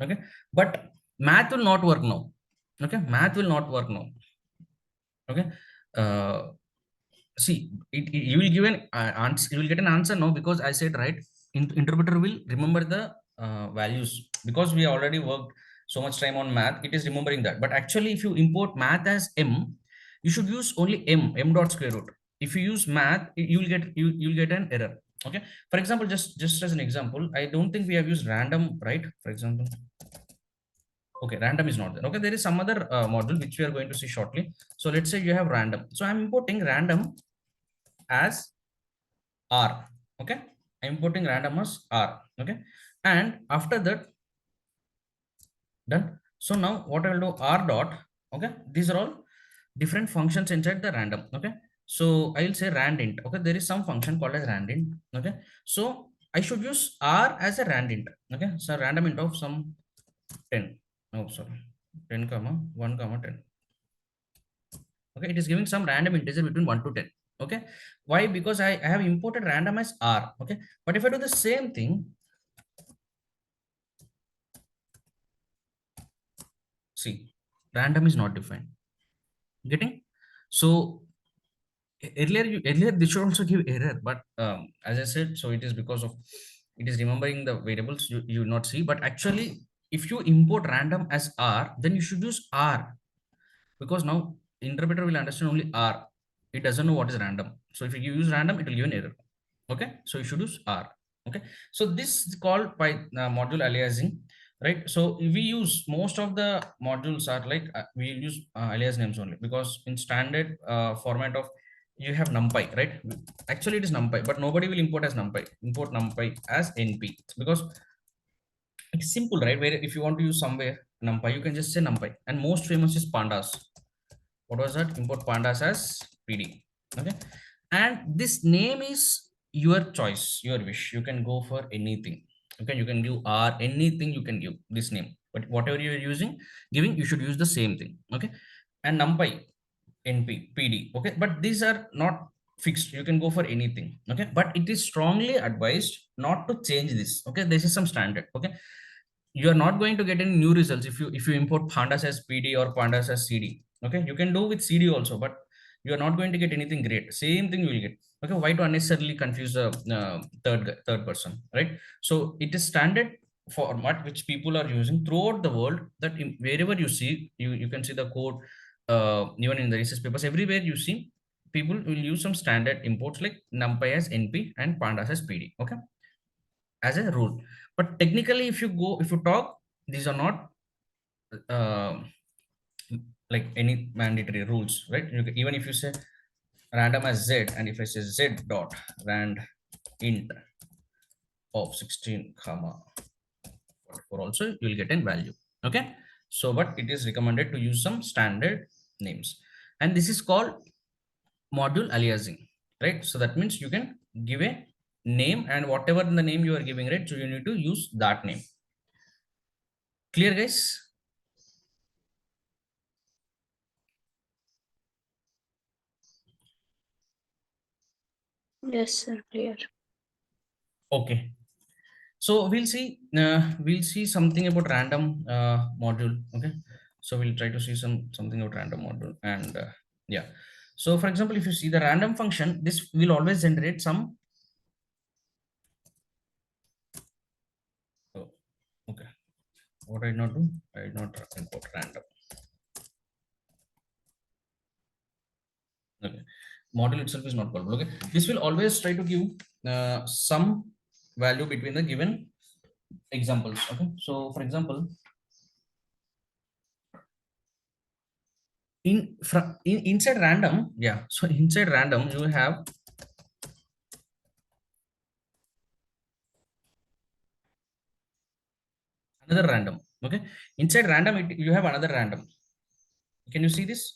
Okay, but math will not work now. Okay, math will not work now. Okay, uh, see you will give an answer, you will get an answer no, because I said right, interpreter will remember the values, because we already worked so much time on math, it is remembering that. But actually if you import math as m, you should use only m dot square root. If you use math, you'll get an error. Okay, for example, just as an example, I don't think we have used random, right? For example, okay, random is not there. Okay, there is some other module which we are going to see shortly. So let's say you have random, so I'm importing random as r. Okay, I'm importing random as r. Okay, and after that, done. So now what I will do, r dot. Okay, these are all different functions inside the random. Okay, so I will say randint. Okay, there is some function called as randint. Okay, so I should use r as a randint. Okay, so random int of some 10. Oh, sorry, 10 comma 1 comma 10. Okay, it is giving some random integer between 1 to 10. Okay, why? Because I have imported random as r. Okay, but if I do the same thing, see, random is not defined. Getting? So earlier this should also give error, but as I said, so it is because of it is remembering the variables you will not see. But actually if you import random as r, then you should use r, because now interpreter will understand only r, it doesn't know what is random. So if you use random, it will give an error. Okay, so you should use r. Okay, so this is called by module aliasing, right? So we use most of the modules are like we use alias names only, because in standard format of you have numpy, right? Actually it is numpy, but nobody will import as numpy, import numpy as np, because it's simple, right? Where if you want to use somewhere numpy, you can just say numpy. And most famous is pandas. What was that? Import pandas as pd. Okay, and this name is your choice, your wish, you can go for anything. Okay, you can give r anything, you can give this name, but whatever you are using giving, you should use the same thing. Okay, and numpy, np, pd. Okay, but these are not fixed, you can go for anything. Okay, but it is strongly advised not to change this. Okay, this is some standard. Okay, you are not going to get any new results if you import pandas as pd or pandas as cd. Okay, you can do with cd also, but you are not going to get anything great. Same thing you will get. Okay, why to unnecessarily confuse the third person, right? So it is standard format which people are using throughout the world, that wherever you see, you can see the code, even in the research papers, everywhere you see people will use some standard imports like numpy as np and pandas as pd. Okay, as a rule. But technically if you talk, these are not uh, like any mandatory rules, right? Even if you say random as z, and if I say z dot rand int of 16 comma 44, also you will get a value. Okay, so but it is recommended to use some standard names, and this is called module aliasing, right? So that means you can give a name, and whatever the name you are giving, right, so you need to use that name. Clear, guys? Yes, sir, clear. Okay, so we'll see something about random module. Okay, so we'll try to see something about random module. And yeah, so for example, if you see the random function, this will always generate some. Oh, okay, what I did not do, I did not import random. Okay, module itself is not callable. Okay, this will always try to give some value between the given examples. Okay, so for example, inside random, yeah, so inside random you have another random. Okay, inside random you have another random. Can you see this?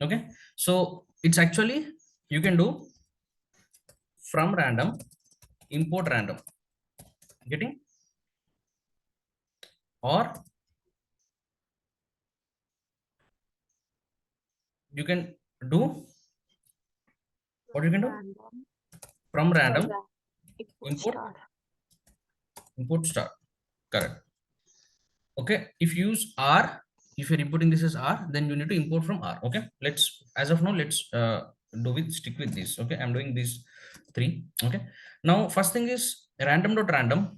Okay, so it's actually you can do from random import random. Getting? Or you can do what you can do Random from or random random equals import star. import star. Correct. Okay, if you use r, if you're importing this as R, then you need to import from R. Okay, let's, as of now, let's stick with this. Okay, I'm doing these three. Okay, now first thing is random dot random.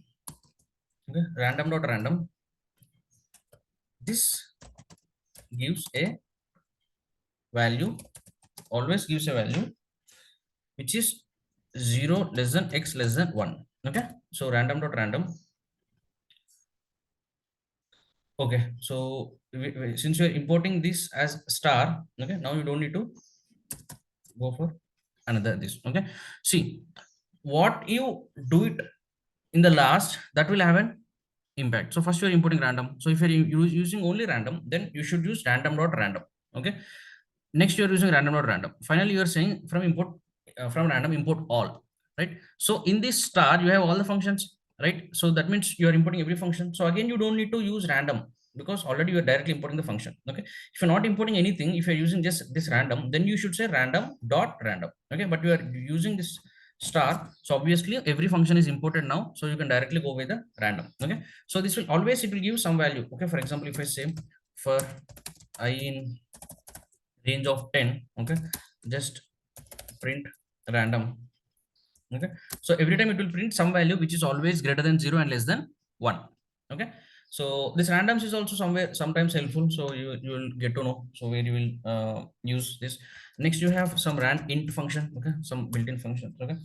Okay, random dot random, this gives a value, always gives a value which is 0 less than x less than 1. Okay, so random dot random. Okay, so since you're importing this as star, okay, now you don't need to go for another this. Okay, see, what you do it in the last, that will have an impact. So first you're importing random, so if you're using only random, then you should use random dot random. Okay, next you're using random dot random. Finally you're saying from import, from random import all, right? So in this star you have all the functions, right? So that means you're importing every function. So again, you don't need to use random, because already you're directly importing the function. Okay, if you're not importing anything, if you're using just this random, then you should say random dot random. Okay, but you are using this star, so obviously every function is imported now, so you can directly go with the random. Okay, so this will always, it will give some value. Okay, for example, if I say for I in range of 10, okay, just print random. Okay, so every time it will print some value which is always greater than 0 and less than 1. Okay, so this randoms is also somewhere sometimes helpful, so you will get to know, so where you will use this. Next you have some rand int function. Okay, some built-in functions. Okay,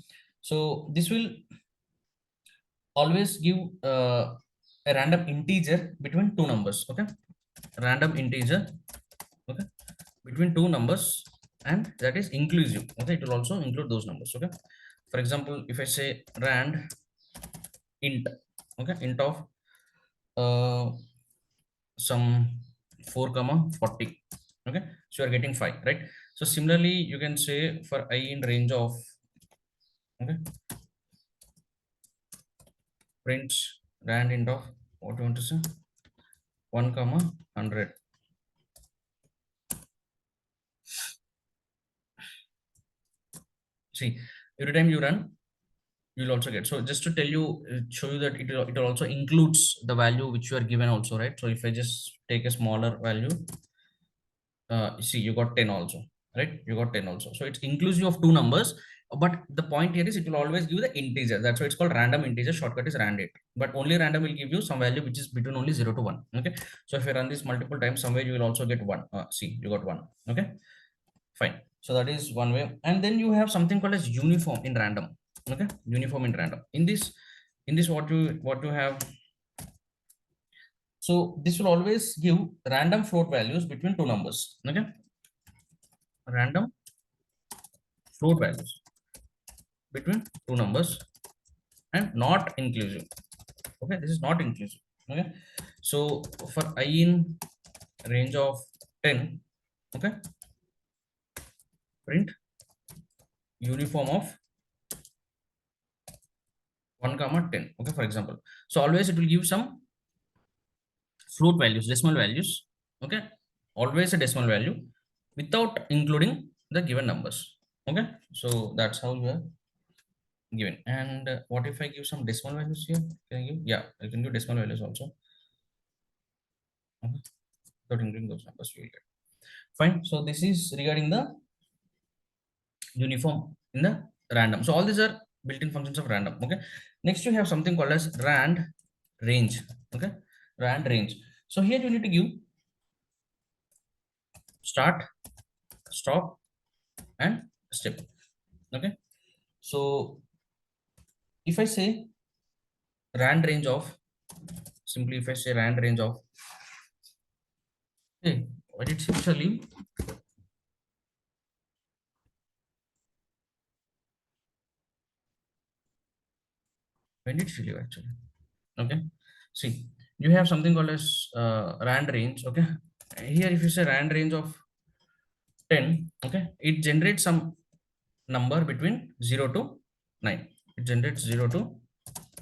so this will always give a random integer between two numbers. Okay, random integer, okay, between two numbers, and that is inclusive. Okay, it will also include those numbers. Okay, for example, if I say rand int, okay, int of uh, some 4 comma 40. Okay, so you are getting 5, right? So similarly you can say for I in range of, okay, prints rand int of, what do you want to say, 1 comma 100. See, every time you run, you'll also get. So just to tell you, show you that it also includes the value which you are given also, right? So if I just take a smaller value, see, you got 10 also, right? You got 10 also, so it's inclusive of two numbers. But the point here is it will always give the integer. That's why it's called random integer. Shortcut is rand8. But only random will give you some value which is between only 0 to 1. Okay, so if you run this multiple times, somewhere you will also get 1. See, you got 1. Okay, fine. So that is one way. And then you have something called as uniform in random. Okay, uniform in random. In this what you have, so this will always give random float values between two numbers. Okay, random float values between two numbers, and not inclusive. Okay, this is not inclusive. Okay, so for I in range of 10, okay, print uniform of 1 comma 10. Okay, for example, so always it will give some float values, decimal values. Okay, always a decimal value without including the given numbers. Okay, so that's how you are given. And what if I give some decimal values here? Can I give? Yeah, I can give decimal values also. Okay, without including those numbers, you will get. Fine. So this is regarding the uniform in the random. So all these are built-in functions of random. Okay, next you have something called as rand range. Okay, rand range. So here you need to give start, stop, and step. Okay, so if I say rand range of, simply if I say rand range of, hey, why did Shiksha leave? When did she leave actually? Okay, see, you have something called as rand range. Okay, here if you say rand range of 10, okay, it generates some number between 0 to 9. It generates 0 to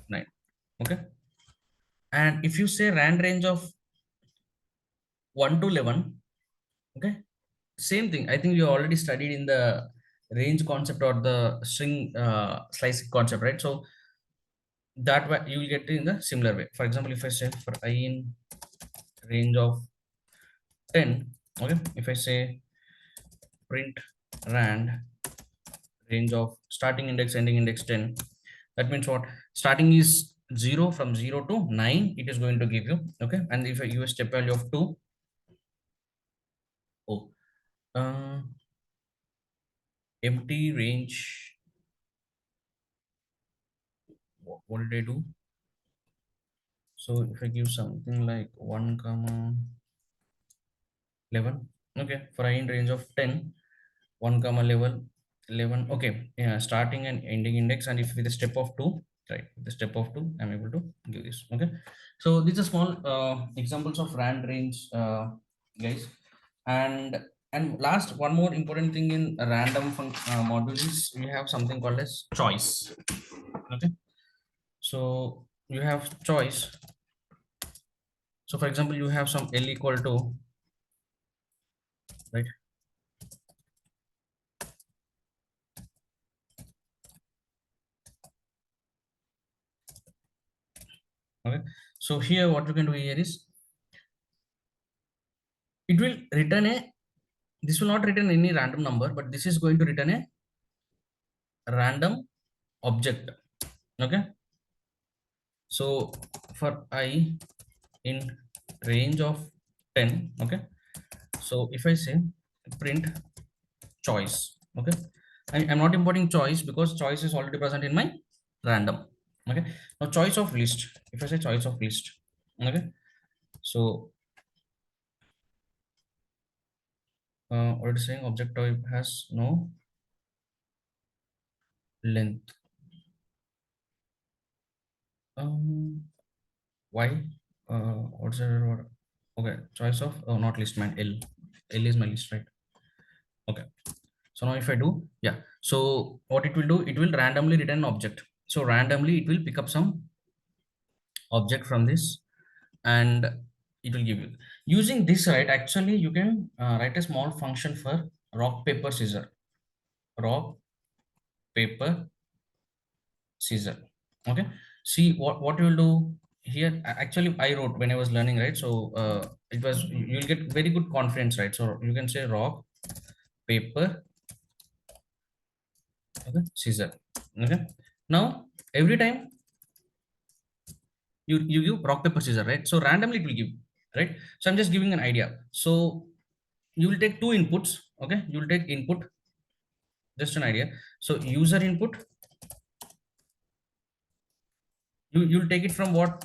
9. Okay, and if you say rand range of 1 to 11, okay, same thing. I think you already studied in the range concept or the string slicing concept, right? So that way you will get in the similar way. For example, if I say for I in range of 10, okay, if I say print rand range of starting index ending index 10, that means what? Starting is 0, from 0 to 9 it is going to give you, okay. And if I use step value of 2, oh, uh, empty range, what did I do? So if I give something like 1 comma 11, okay, for a in range of 10, 1 comma level 11, okay, yeah, starting and ending index, and if with a step of 2, right, with the step of 2 I'm able to give this, okay. So these are small examples of rand range, guys. And last, one more important thing in a random module is we have something called as choice, okay. So you have choice. So for example, you have some L equal to, right, okay. So here what you can do here is it will return a, this will not return any random number, but this is going to return a random object, okay. So for I in range of 10, okay, so if I say print choice, okay, I'm not importing choice because choice is already present in my random, okay. Now choice of list, if I say choice of list, okay, so what is saying, object type has no length, um why, what's the word? Okay, choice of, oh, not list man, L is my list, right? Okay, so now if I do, yeah, so what it will do, it will randomly return an object. So randomly it will pick up some object from this, and it will give you, using this, right, actually you can write a small function for rock paper scissor, rock paper scissor, okay. See what you will do here. Actually I wrote when I was learning, right, so it was, you'll get very good confidence, right. So you can say rock paper, okay, scissor, okay. Now every time you give rock paper scissor, right, so randomly it will give, right. So I'm just giving an idea. So you will take two inputs, okay, you will take input, just an idea. So user input, you'll take it from what,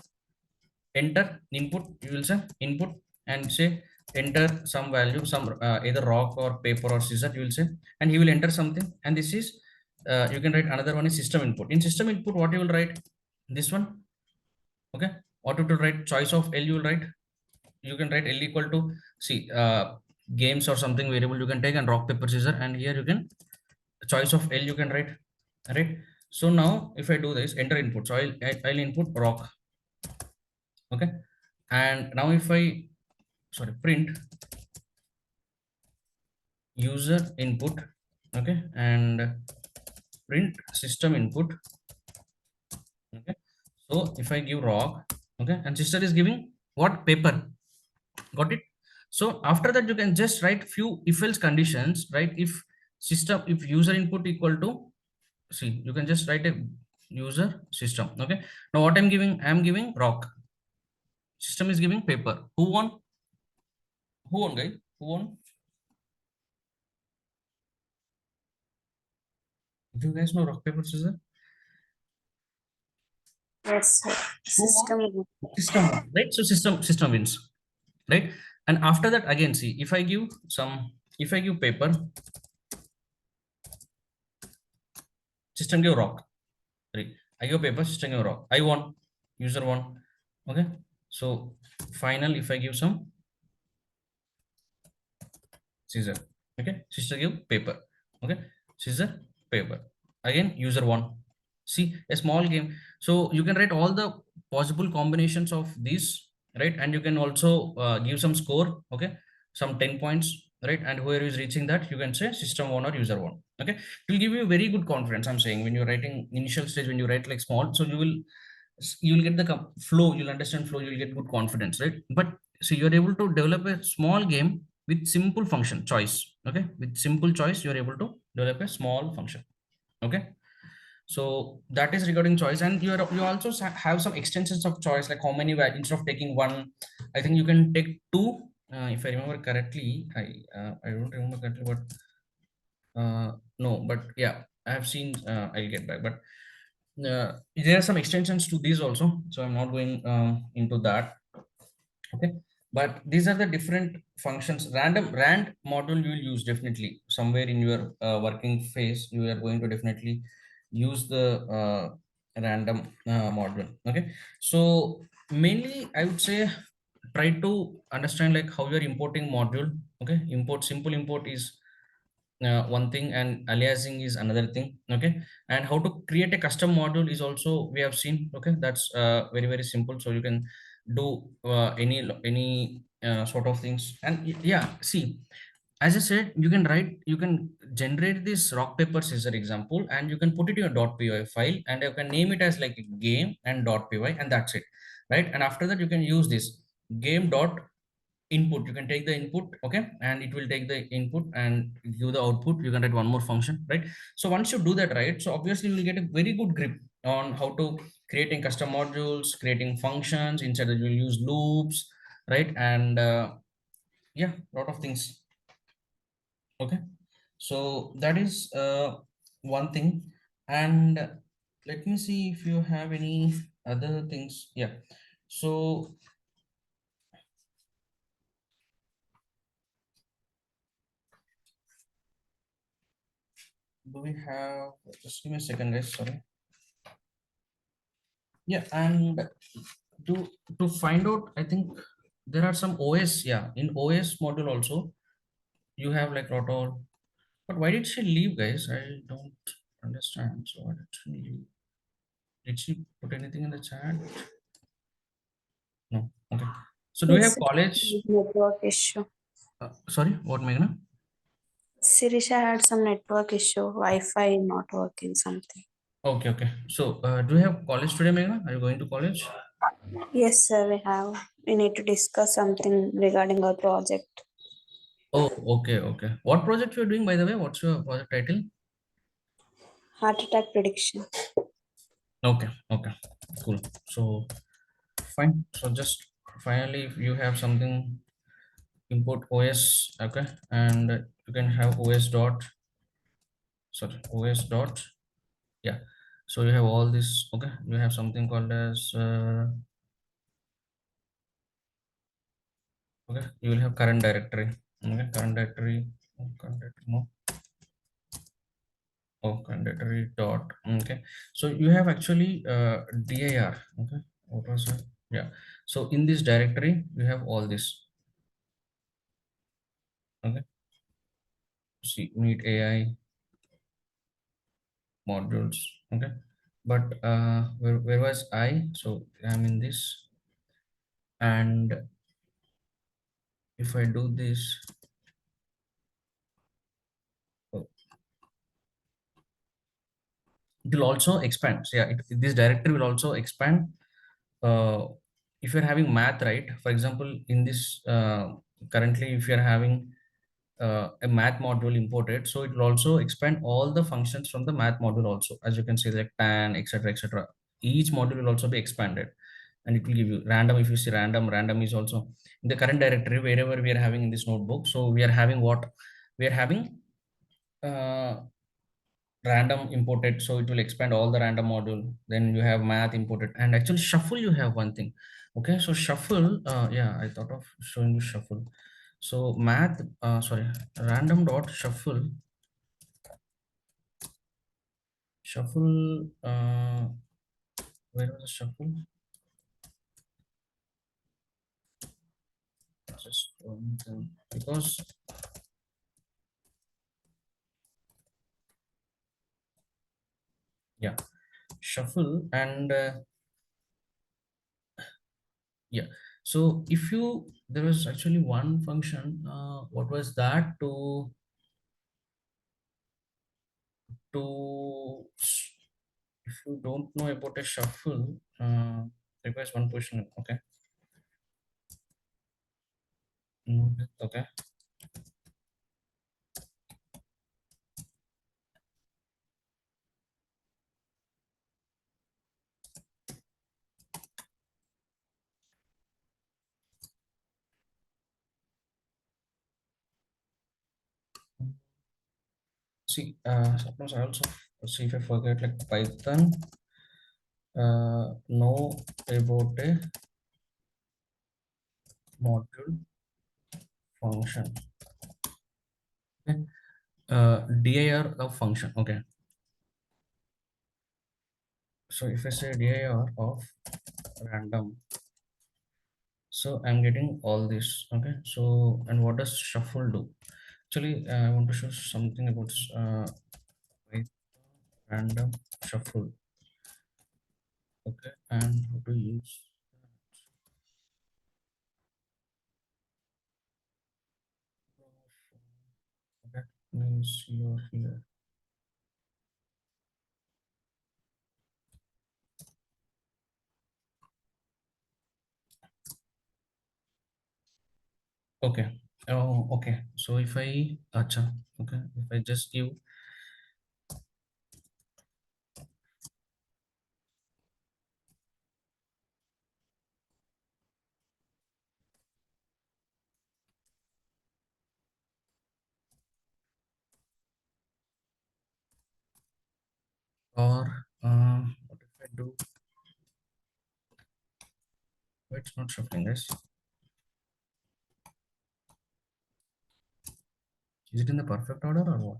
enter input, you will say input, and say enter some value, some either rock or paper or scissor, you will say, and he will enter something. And this is, you can write another one is system input. In system input, what you will write, this one, okay. What you will write, choice of L you will write, you can write L equal to, see, games or something variable you can take, and rock paper scissor, and here you can choice of L you can write, right. So now if I do this, enter input, so I'll input rock, okay. And now if I, sorry, print user input, okay, and print system input, okay. So if I give rock, okay, and sister is giving what, paper, got it. So after that you can just write few if else conditions, right. If system, if user input equal to, see, you can just write a user system, okay. Now what I'm giving rock, system is giving paper. Who won guys, who won? Do you guys know rock paper scissors? Yes, sir. Who won? System. System won, right. So system wins, right. And after that again, see, if I give some, if I give paper, system give rock, right. I give paper, system give rock, I won, user won, okay. So final, if I give some scissor, okay, sister give paper, okay, scissor, paper, again user one. See, a small game. So you can write all the possible combinations of these, right. And you can also give some score, okay, some 10 points, right. And whoever is reaching that, you can say system one or user one, okay. It will give you very good confidence, I'm saying, when you're writing initial stage, when you write like small, so you will get the flow, you'll understand flow, you'll get good confidence, right. But So you're able to develop a small game with simple function choice. Okay, with simple choice, you're able to develop a small function. Okay, so that is regarding choice, and you also have some extensions of choice, like how many instead of taking one, I think you can take two. If I remember correctly, I don't remember correctly, but no, but yeah, I have seen. I'll get back, but there are some extensions to these also, so I'm not going into that. Okay, but these are the different functions. Rand module you will use definitely somewhere in your working phase. You are going to definitely use the random module. Okay, so mainly I would say try to understand like how you're importing module. Okay, simple import is one thing, and aliasing is another thing. Okay, and how to create a custom module is also we have seen. Okay, that's very simple, so you can do any sort of things. And yeah, see, as I said, you can generate this rock paper scissor example, and you can put it in a .py file, and you can name it as like a game and .py, and that's it, right? And after that you can use this game dot input. You can take the input, okay, and it will take the input and give the output. You can write one more function, right? So once you do that, right, so obviously you will get a very good grip on how to creating custom modules, creating functions. Inside that you will use loops, right? And yeah, lot of things. Okay, so that is one thing. And let me see if you have any other things. Yeah, so do we have, just give me a second guys, sorry. Yeah, and to to find out, I think there are some OS. Yeah, in OS module also you have like lot of. But why did she leave, guys? I don't understand. So why did she leave? Did she put anything in the chat? No. Okay, so do you have Yes, college? network issue. Sorry, what, Meghna? Sirisha had some network issue, Wi-Fi not working something. Okay, so do you have college today, Meghna? Are you going to college? Yes, sir, we have. We need to discuss something regarding our project. Oh, okay. What project you're doing, by the way? What's your project title? Heart attack prediction. Okay, cool. So fine. So just finally, if you have something, import OS, okay, and you can have OS dot, sorry, OS dot, yeah. So you have all this, okay. You have something called as okay. You will have current directory, okay. Current directory, no, current directory dot, okay. So you have actually dir, okay. What was it? Yeah. So in this directory, you have all this, okay. See, meet AI modules, okay. But where was I? So I'm in this, and if I do this, oh, it will also expand. So yeah, this directory will also expand. uh, if you're having math, right, for example, in this currently if you're having a math module imported, so it will also expand all the functions from the math module also, as you can see, like tan, etc. Each module will also be expanded, and it will give you random. If you see random is also in the current directory wherever we are having in this notebook. So we are having what we are having, uh, random imported, so it will expand all the random module. Then you have math imported, and actually shuffle you have one thing. Okay, so shuffle, yeah, I thought of showing you shuffle. So math, sorry, random dot shuffle, where was the shuffle? Just one thing, because yeah, shuffle, and yeah. So if you, there was actually one function, what was that, to if you don't know about a shuffle, requires one position, okay. Okay. See, suppose I also see if I forget like Python, know about a module function. Okay. dir of function. Okay. So if I say dir of random, so I'm getting all this. Okay. So, and what does shuffle do? Actually, I want to show something about Python random shuffle. Okay. And how to use. That means you're here. Okay. Oh, okay. So if I, acha, okay, if I just give or what if I do? Why it's not shuffling, guys? Is it in the perfect order or what?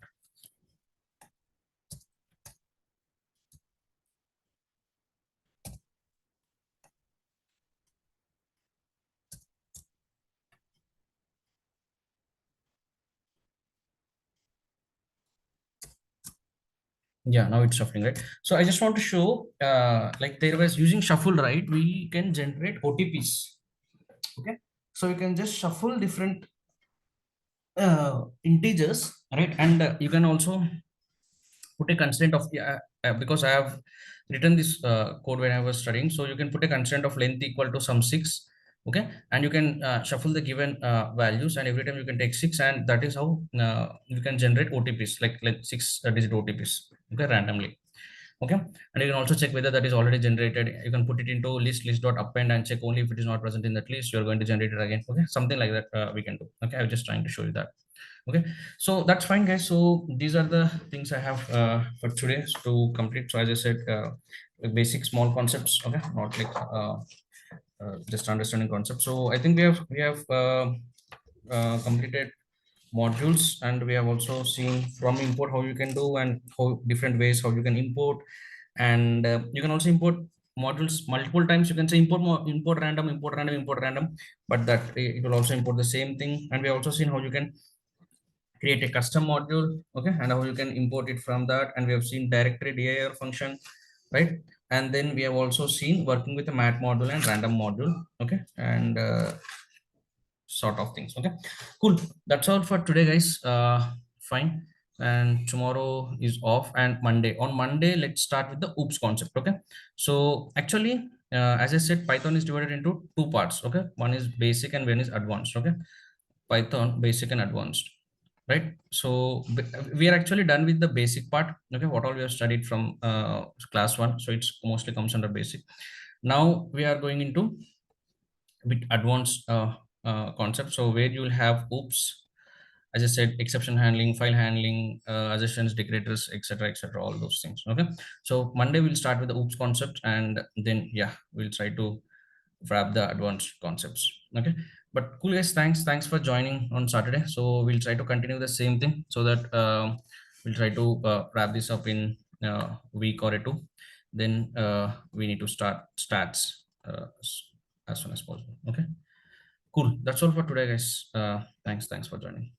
Yeah, now it's shuffling, right? So I just want to show, like there was using shuffle, right? We can generate OTPs. Okay. So you can just shuffle different integers, right? And you can also put a constraint of because I have written this code when I was studying. So you can put a constraint of length equal to some six, okay, and you can shuffle the given values, and every time you can take six, and that is how you can generate OTPs like six digit OTPs, okay, randomly. Okay, and you can also check whether that is already generated. You can put it into list dot append and check only if it is not present in that list. You're going to generate it again. Okay, something like that we can do. Okay, I'm just trying to show you that. Okay, so that's fine, guys. So these are the things I have for today to complete. So as I said, basic small concepts. Okay, not like just understanding concepts. So I think we have completed modules, and we have also seen from import how you can do, and how different ways how you can import, and you can also import modules multiple times. You can say import random, import random, import random, but that it will also import the same thing. And we have also seen how you can create a custom module, okay, and how you can import it from that. And we have seen directory dir function, right? And then we have also seen working with a mat module and random module, okay, and sort of things. Okay, cool. That's all for today, guys. Fine. And tomorrow is off, and on Monday let's start with the oops concept. Okay, so actually, as I said, Python is divided into two parts. Okay, one is basic and one is advanced. Okay, Python basic and advanced, right? So we are actually done with the basic part. Okay, what all we have studied from class one, so it's mostly comes under basic. Now we are going into bit advanced concept. So where you will have oops, as I said, exception handling, file handling, assertions, declarators, etc., etc., all those things. Okay, so Monday we'll start with the oops concept, and then yeah, we'll try to wrap the advanced concepts. Okay, but cool, guys. Thanks for joining on Saturday. So we'll try to continue the same thing, so that we'll try to wrap this up in week or two. Then we need to start stats as soon as possible. Okay, cool. That's all for today, guys. Thanks for joining.